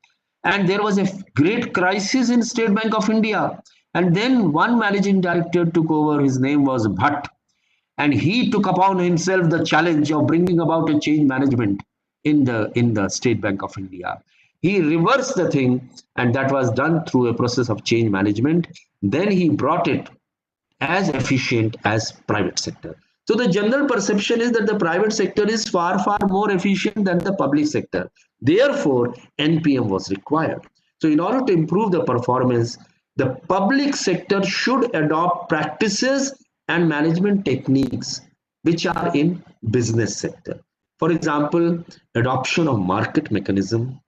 And there was a great crisis in State Bank of India. And then one managing director took over. His name was Bhatt. And he took upon himself the challenge of bringing about a change management in the State Bank of India. He reversed the thing, and that was done through a process of change management. Then he brought it as efficient as private sector. So the general perception is that the private sector is far, far more efficient than the public sector. Therefore, NPM was required. So in order to improve the performance, the public sector should adopt practices and management techniques which are in business sector. For example, adoption of market mechanism,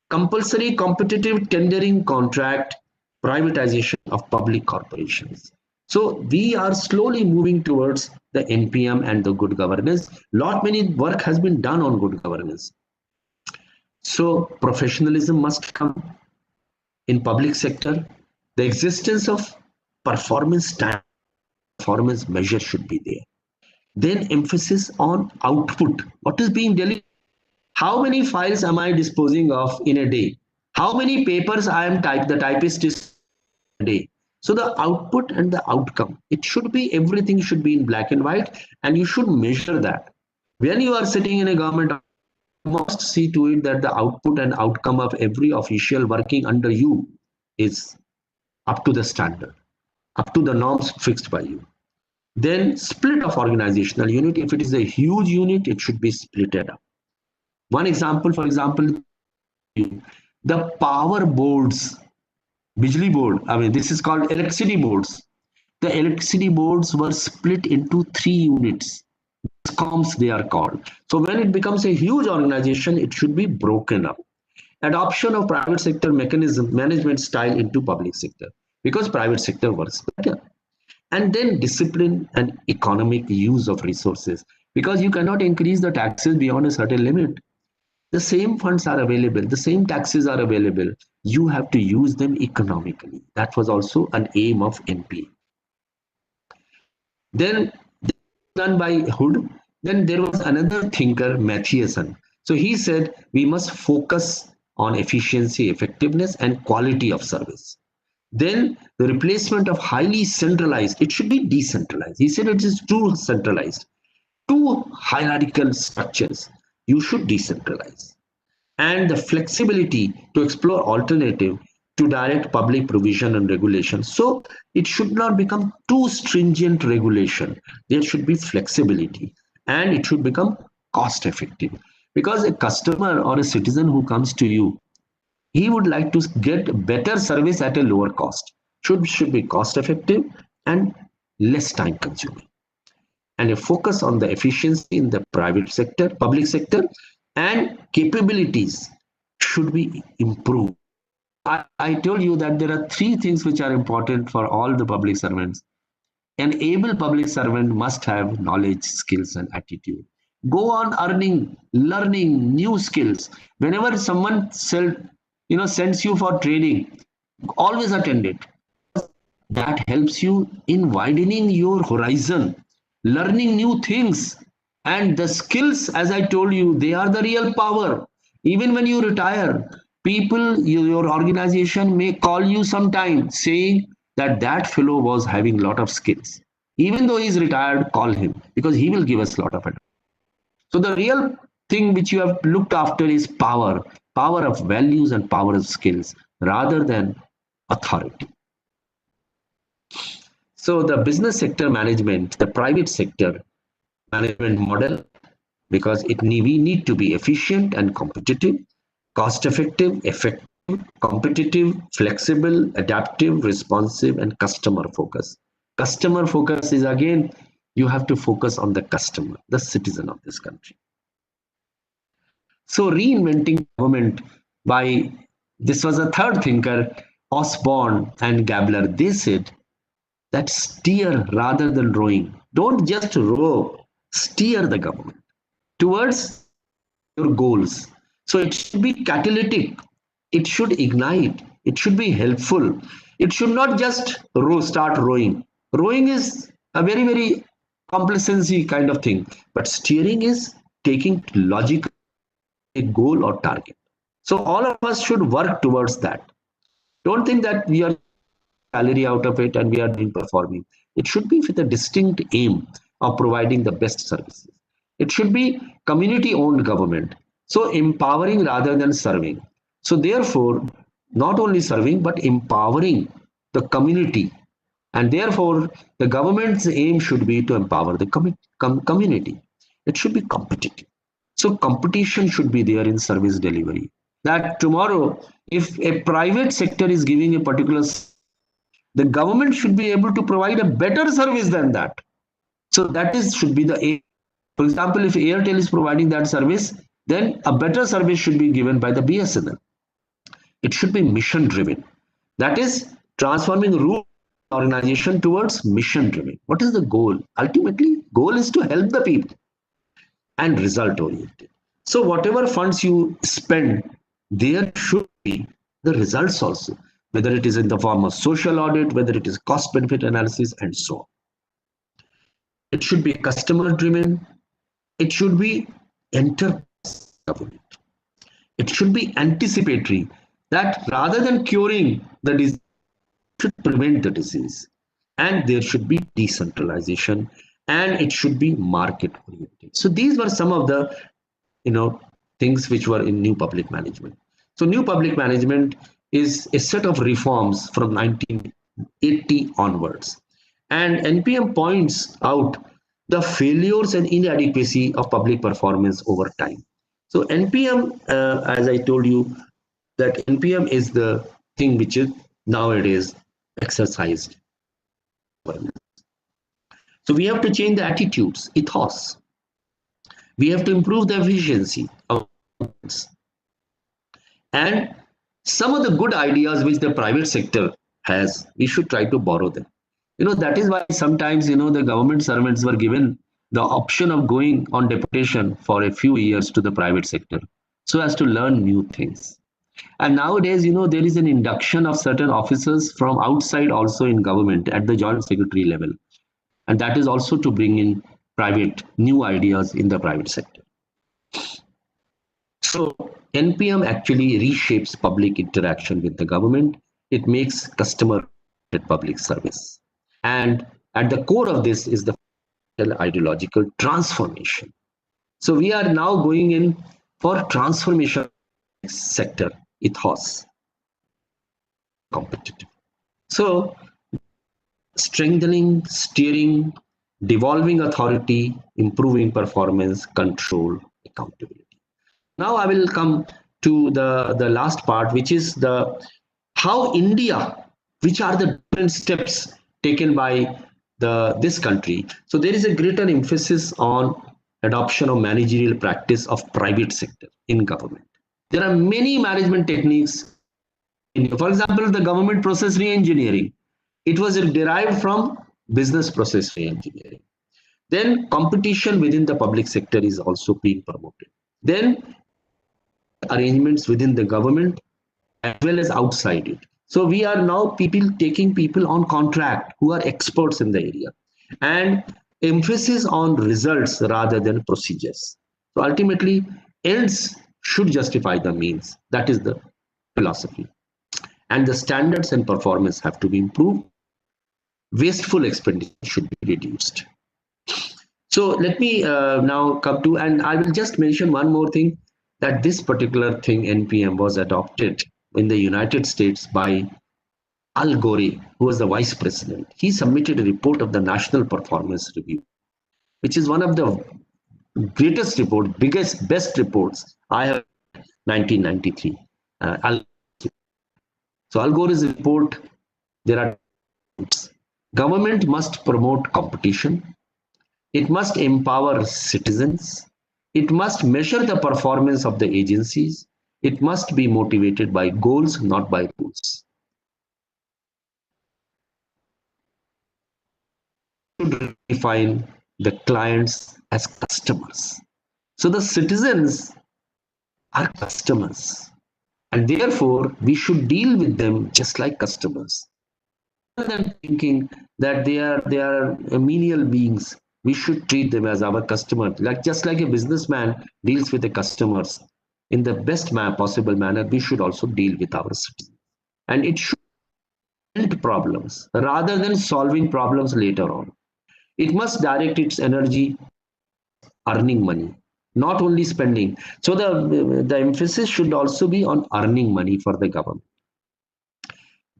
compulsory competitive tendering contract, privatization of public corporations. So we are slowly moving towards the NPM and the good governance. Many work has been done on good governance. So professionalism must come in public sector. The existence of performance measure should be there. Then emphasis on output. What is being delivered? How many files am I disposing of in a day? How many papers the typist is a day? So the output and the outcome, everything should be in black and white, and you should measure that. When you are sitting in a government, you must see to it that the output and outcome of every official working under you is up to the standard, up to the norms fixed by you. Then split of organizational unit. If it is a huge unit, it should be splitted up. One example, for example, the power boards, Bijli board, this is called electricity boards. The electricity boards were split into 3 units. Discoms they are called. So when it becomes a huge organization, it should be broken up. Adoption of private sector mechanism, management style into public sector, because private sector works better. And then discipline and economic use of resources, because you cannot increase the taxes beyond a certain limit. The same funds are available, the same taxes are available. You have to use them economically. That was also an aim of NPA. Then done by Hood. Then there was another thinker, Matthiasen. So he said we must focus on efficiency, effectiveness, and quality of service. Then the replacement of highly centralized, it should be decentralized. He said it is too centralized, too hierarchical structures. You should decentralize. And the flexibility to explore alternative to direct public provision and regulation. So it should not become too stringent regulation. There should be flexibility and it should become cost effective. Because a customer or a citizen who comes to you, he would like to get better service at a lower cost. Should be cost effective and less time consuming. And a focus on the efficiency in the private sector, public sector, and capabilities should be improved. I told you that there are three things which are important for all the public servants. An able public servant must have knowledge, skills, and attitude. Go on earning, learning new skills. Whenever someone sends you for training, always attend it. That helps you in widening your horizon, learning new things. And the skills, as I told you, they are the real power. Even when you retire, people, your organization may call you sometime saying that that fellow was having a lot of skills. Even though he's retired, call him because he will give us a lot of advice. So the real thing which you have looked after is power, power of values and power of skills rather than authority. So the business sector management, the private sector management model, because we need to be efficient and competitive, cost effective, competitive, flexible, adaptive, responsive, and customer focus. Customer focus is again, you have to focus on the customer, the citizen of this country. So reinventing government by, this was a third thinker, Osborne and Gabler. They said that steer rather than rowing. Don't just row, steer the government towards your goals. So it should be catalytic, it should ignite, it should be helpful. It should not just start rowing. Rowing is a very, very complacency kind of thing, but steering is taking logic a goal or target. So all of us should work towards that. Don't think that we are salary out of it and we are doing performing. It should be with a distinct aim of providing the best services. It should be community owned government. So empowering rather than serving. So therefore, not only serving but empowering the community. And therefore, the government's aim should be to empower the community. It should be competitive. So competition should be there in service delivery. That tomorrow, if a private sector is giving a particular, the government should be able to provide a better service than that. So that should be the aim. For example, if Airtel is providing that service, then a better service should be given by the BSNL. It should be mission driven. That is transforming rural organization towards mission driven. What is the goal? Ultimately, goal is to help the people and result oriented. So whatever funds you spend, there should be the results also, whether it is in the form of social audit, whether it is cost benefit analysis, and so on. It should be customer driven. It should be enterprise government. It should be anticipatory, that rather than curing the disease, should prevent the disease. And there should be decentralization, and it should be market oriented. So these were some of the things which were in new public management. So new public management is a set of reforms from 1980 onwards. And NPM points out the failures and inadequacy of public performance over time. So NPM, as I told you, that NPM is the thing which is nowadays exercised. So we have to change the attitudes, ethos. We have to improve the efficiency of governments. And some of the good ideas which the private sector has, we should try to borrow them. That is why sometimes, the government servants were given the option of going on deputation for a few years to the private sector, so as to learn new things. And nowadays, there is an induction of certain officers from outside also in government at the joint secretary level. And that is also to bring in private, new ideas in the private sector. So NPM actually reshapes public interaction with the government. It makes customer public service. And at the core of this is the ideological transformation. So we are now going in for transformation sector ethos, competitive. So strengthening, steering, devolving authority, improving performance, control, accountability. Now I will come to the last part, which is the how India, which are the different steps taken by this country. So there is a greater emphasis on adoption of managerial practice of private sector in government. There are many management techniques. For example, the government process re-engineering. It was derived from business process re-engineering. Then competition within the public sector is also being promoted. Then arrangements within the government as well as outside it. So we are now taking people on contract who are experts in the area, and emphasis on results rather than procedures. So ultimately, ends should justify the means. That is the philosophy. And the standards and performance have to be improved. Wasteful expenditure should be reduced. So let me now come to, and I will just mention one more thing, that this particular thing, NPM, was adopted in the United States by Al Gore, who was the vice president. He submitted a report of the National Performance Review, which is one of the greatest report, biggest, best reports I have. 1993. So Al Gore's report, there are government must promote competition. It must empower citizens. It must measure the performance of the agencies. It must be motivated by goals, not by rules. Should define the clients as customers. So the citizens are customers, and therefore we should deal with them just like customers. Rather than thinking that they are menial beings, we should treat them as our customer, just like a businessman deals with the customers in the best possible manner. We should also deal with our citizens, and it should end problems rather than solving problems later on. It must direct its energy earning money, not only spending. So the emphasis should also be on earning money for the government.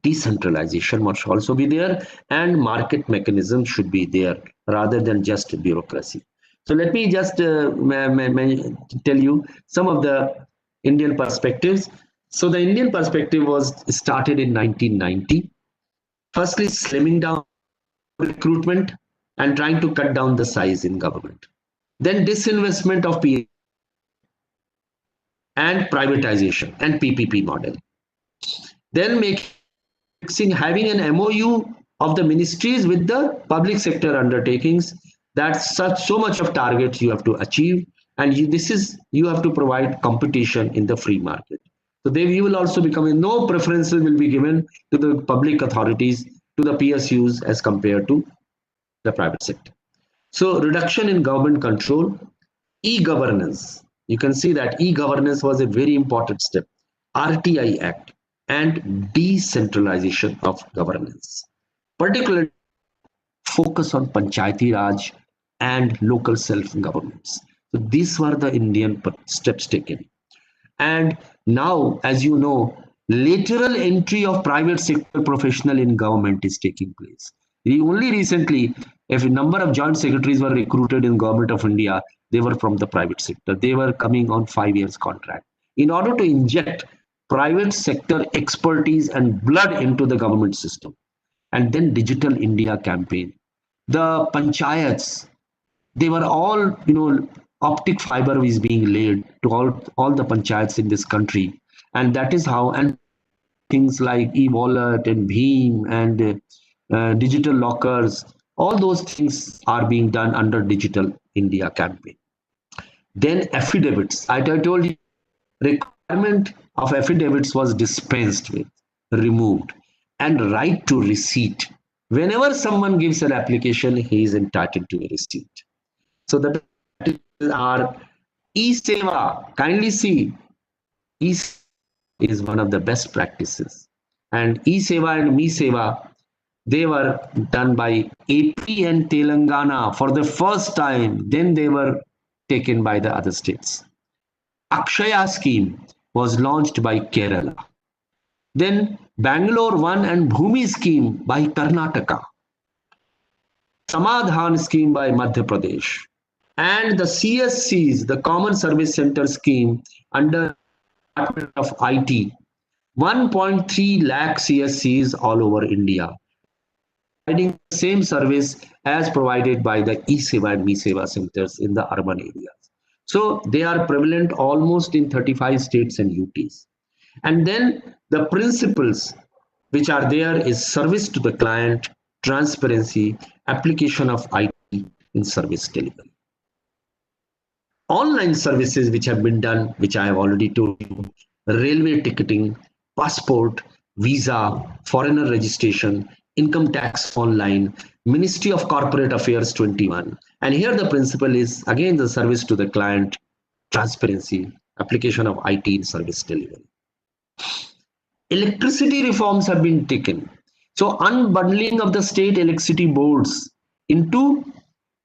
Decentralization must also be there, and market mechanism should be there rather than just bureaucracy. So let me just tell you some of the Indian perspectives. So the Indian perspective was started in 1990. Firstly, slimming down recruitment and trying to cut down the size in government. Then disinvestment of PA and privatization and PPP model. Then having an MOU of the ministries with the public sector undertakings, that so much of targets you have to achieve, and you have to provide competition in the free market. So you will also become no preferences will be given to the public authorities, to the PSUs as compared to the private sector. So reduction in government control, e-governance. You can see that e-governance was a very important step. RTI Act and decentralization of governance. Particularly focus on Panchayati Raj and local self-governments. So these were the Indian steps taken. And now, as you know, lateral entry of private sector professional in government is taking place. Only recently, if a number of joint secretaries were recruited in Government of India, they were from the private sector. They were coming on 5 years contract. In order to inject private sector expertise and blood into the government system. And then Digital India campaign. The panchayats, they were all, optic fiber is being laid to all the panchayats in this country. And that is how, and things like e-wallet and Bheem and digital lockers, all those things are being done under Digital India campaign. Then affidavits. I told you requirement of affidavits was dispensed with, removed, and right to receipt. Whenever someone gives an application, he is entitled to a receipt. So the practices are e-seva. Kindly see, e is one of the best practices. And e-seva and me-seva, they were done by AP and Telangana for the first time. Then they were taken by the other states. Akshaya scheme was launched by Kerala. Then Bangalore One and Bhumi scheme by Karnataka. Samadhan scheme by Madhya Pradesh. And the CSCs, the Common Service Center scheme under Department of IT, 1.3 lakh CSCs all over India, providing the same service as provided by the e-seva and me-seva centers in the urban areas. So they are prevalent almost in 35 states and UTs. And then the principles which are there is service to the client, transparency, application of IT in service delivery. Online services which have been done, which I have already told you, railway ticketing, passport, visa, foreigner registration, income tax online, Ministry of Corporate Affairs 21. And here the principle is again the service to the client, transparency, application of IT in service delivery. Electricity reforms have been taken. So unbundling of the state electricity boards into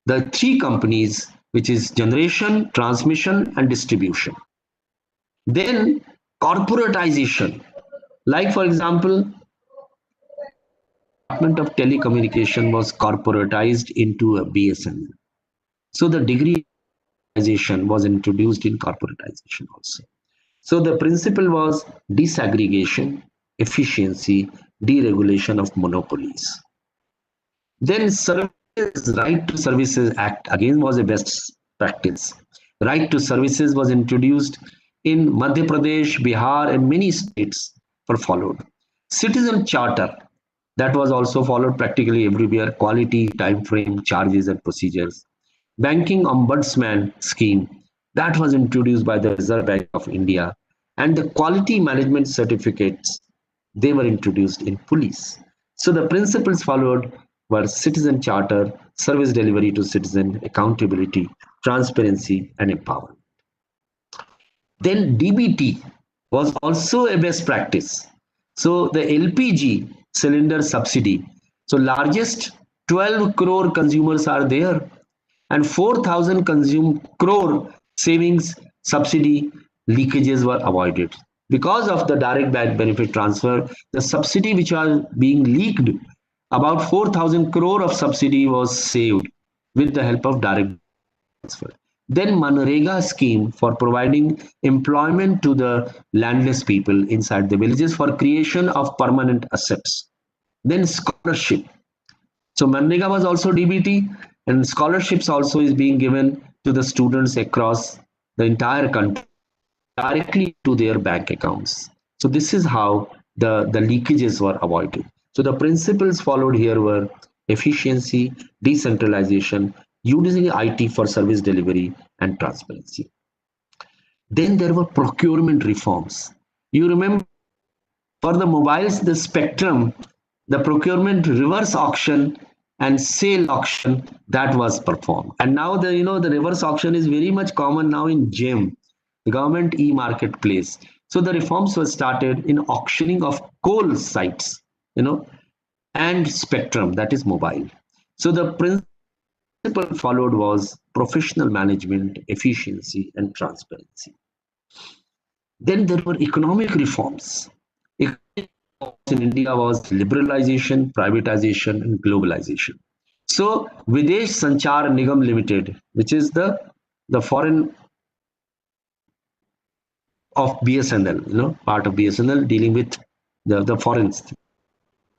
the three companies, which is generation, transmission, and distribution. Then corporatization, like for example, Department of Telecommunication was corporatized into a BSNL. So the degree was introduced in corporatization also. So the principle was disaggregation, efficiency, deregulation of monopolies. Then Right to Services Act again was a best practice. Right to Services was introduced in Madhya Pradesh, Bihar, and many states were followed. Citizen Charter, that was also followed practically everywhere. Quality, time frame, charges, and procedures. Banking Ombudsman scheme, that was introduced by the Reserve Bank of India. And the quality management certificates, they were introduced in police. So the principles followed were citizen charter, service delivery to citizen, accountability, transparency, and empowerment. Then DBT was also a best practice. So the LPG cylinder subsidy. So largest 12 crore consumers are there, and 4,000 crore savings subsidy leakages were avoided. Because of the direct benefit transfer, the subsidy which was being leaked, about 4,000 crore of subsidy was saved with the help of direct transfer. Then Manrega scheme for providing employment to the landless people inside the villages for creation of permanent assets. Then scholarship. So Manrega was also DBT, and scholarships also is being given to the students across the entire country directly to their bank accounts. So this is how the leakages were avoided. So the principles followed here were efficiency, decentralization, using IT for service delivery, and transparency. Then there were procurement reforms. You remember for the mobiles, the spectrum, the procurement reverse auction and sale auction that was performed. And now the reverse auction is very much common now in GEM, the government e-marketplace. So the reforms were started in auctioning of coal sites, and spectrum, that is mobile. So the principle followed was professional management, efficiency, and transparency. Then there were economic reforms. Economic reforms in India was liberalization, privatization, and globalization. So Videsh Sanchar Nigam Limited, which is the foreign of BSNL, part of BSNL dealing with the foreigners.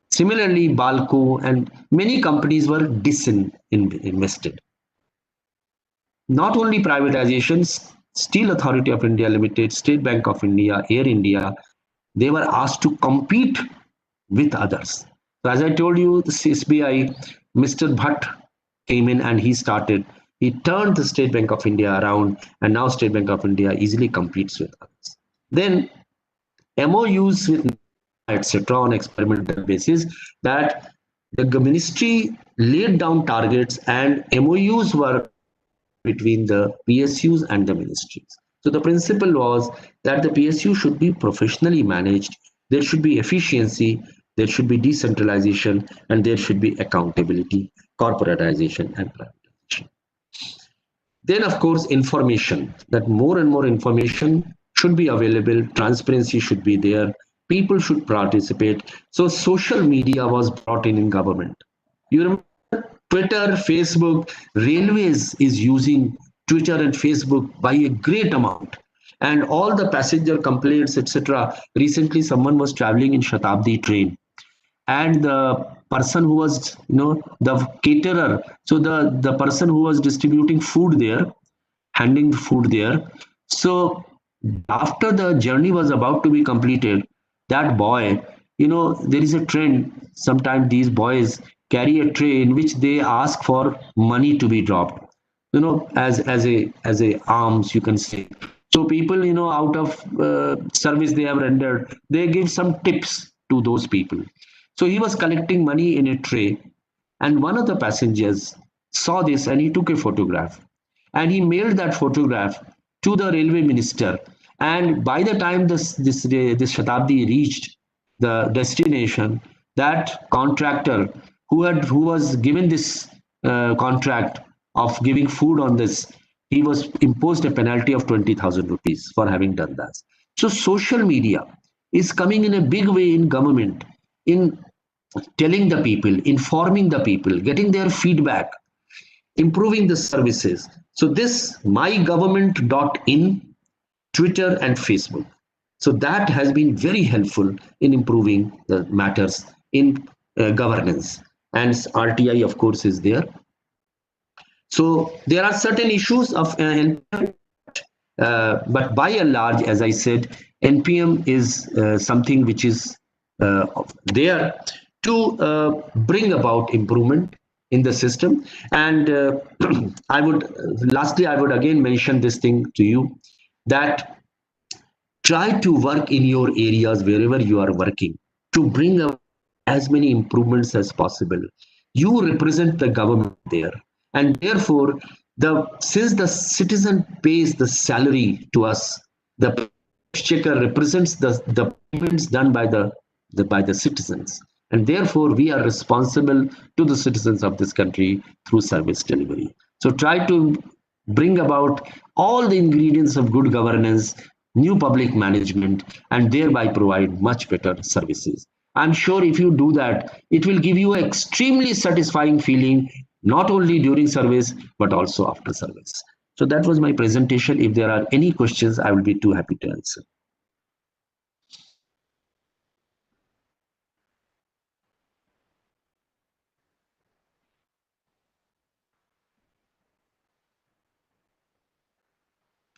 Similarly, Balco and many companies were disinvested. Not only privatizations, Steel Authority of India Limited, State Bank of India, Air India, they were asked to compete with others. So as I told you, the SBI, Mr. Bhatt came in and he turned the State Bank of India around, and now State Bank of India easily competes with others. Then MOUs with etc. on experimental basis, that the ministry laid down targets and MOUs were between the PSUs and the ministries. So the principle was that the PSU should be professionally managed, there should be efficiency, there should be decentralization, and there should be accountability, corporatization, and privatization. Then, of course, information, that more and more information should be available, transparency should be there, people should participate. So, social media was brought in government. You remember Twitter, Facebook, railways is using Twitter and Facebook by a great amount. And all the passenger complaints, etc. Recently, someone was traveling in Shatabdi train, and the person who was, the caterer, so the person who was distributing food there, handing food there, so after the journey was about to be completed, that boy, there is a trend, sometimes these boys carry a tray in which they ask for money to be dropped, as a alms, you can say. So people, out of service they have rendered, they give some tips to those people. So he was collecting money in a tray, and one of the passengers saw this and he took a photograph, and he mailed that photograph to the railway minister. And by the time this Shatabdi reached the destination, that contractor who was given this contract of giving food on this, he was imposed a penalty of 20,000 rupees for having done that. So social media is coming in a big way in government, in telling the people, informing the people, getting their feedback, improving the services. So this mygovernment.in, Twitter and Facebook. So that has been very helpful in improving the matters in governance. And RTI, of course, is there. So there are certain issues of NPM, but by and large, as I said, NPM is something which is there to bring about improvement in the system. And lastly, I would again mention this thing to you, that try to work in your areas wherever you are working to bring about as many improvements as possible. You represent the government there, and therefore, since the citizen pays the salary to us, the exchequer represents the payments done by the citizens, and therefore we are responsible to the citizens of this country through service delivery. So try to bring about all the ingredients of good governance, new public management, and thereby provide much better services. I'm sure if you do that, it will give you an extremely satisfying feeling, not only during service, but also after service. So that was my presentation. If there are any questions, I will be too happy to answer.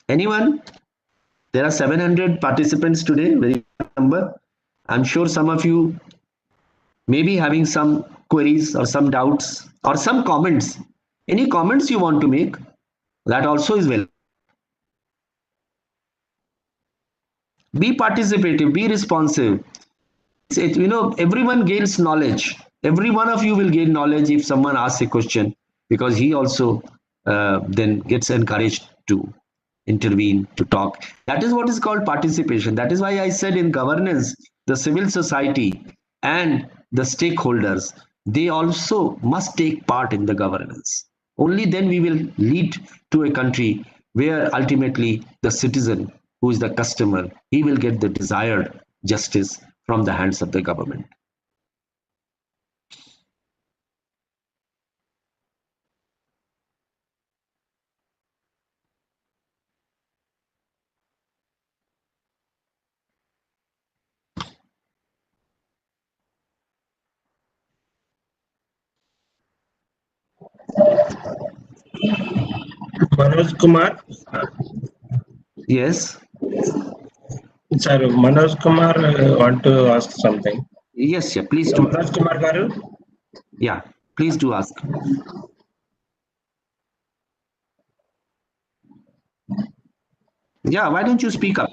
Anyone? There are 700 participants today, very good number. I'm sure some of you may be having some queries or some doubts or some comments. Any comments you want to make? That also is well. Be participative, be responsive. Everyone gains knowledge. Every one of you will gain knowledge if someone asks a question, because he also then gets encouraged to intervene, to talk. That is what is called participation. That is why I said in governance, the civil society and the stakeholders, they also must take part in the governance. Only then we will lead to a country where ultimately the citizen, who is the customer, he will get the desired justice from the hands of the government. Manoj Kumar. Yes. Sir, Manoj Kumar want to ask something. Yes, yeah, please do. Manoj Kumar garu? Yeah, please do ask. Yeah, why don't you speak up?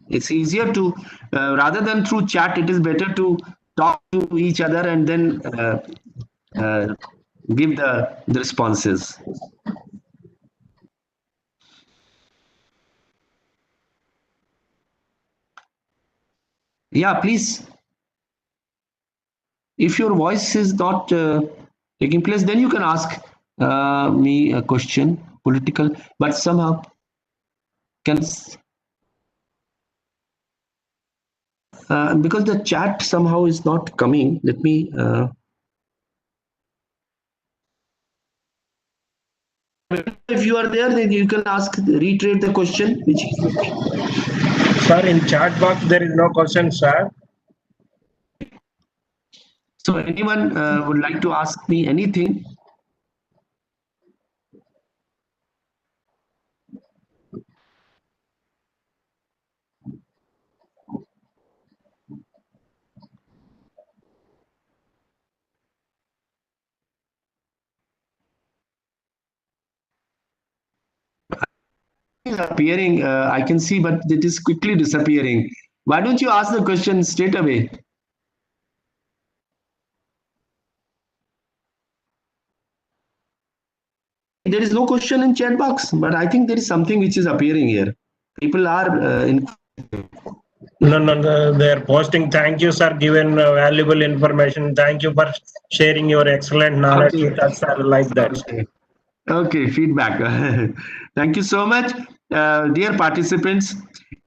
It's easier to, rather than through chat, it is better to talk to each other and then uh, give the responses. Yeah, please. If your voice is not taking place, then you can ask me a question, political, but somehow can because the chat somehow is not coming. Let me. If you are there, then you can ask, reiterate the question. Which Sir, in chat box there is no question, sir. so anyone would like to ask me anything? Appearing, I can see, but it is quickly disappearing. Why don't you ask the question straight away? There is no question in chat box, but I think there is something which is appearing here. People are in. No, they're posting. Thank you, sir. Given valuable information. Thank you for sharing your excellent knowledge Okay. with us, sir. Like that. Okay. Okay, feedback. Thank you so much. Dear participants,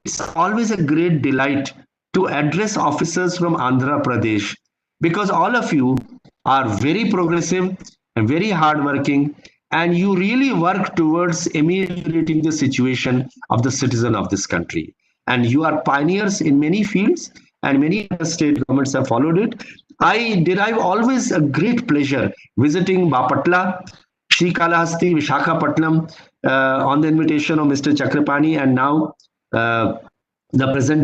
it's always a great delight to address officers from Andhra Pradesh because all of you are very progressive and very hardworking, and you really work towards ameliorating the situation of the citizen of this country. And you are pioneers in many fields, and many other state governments have followed it. I derive always a great pleasure visiting Bapatla, Srikalahasti, Vishakhapatnam on the invitation of Mr. Chakrapani, and now the present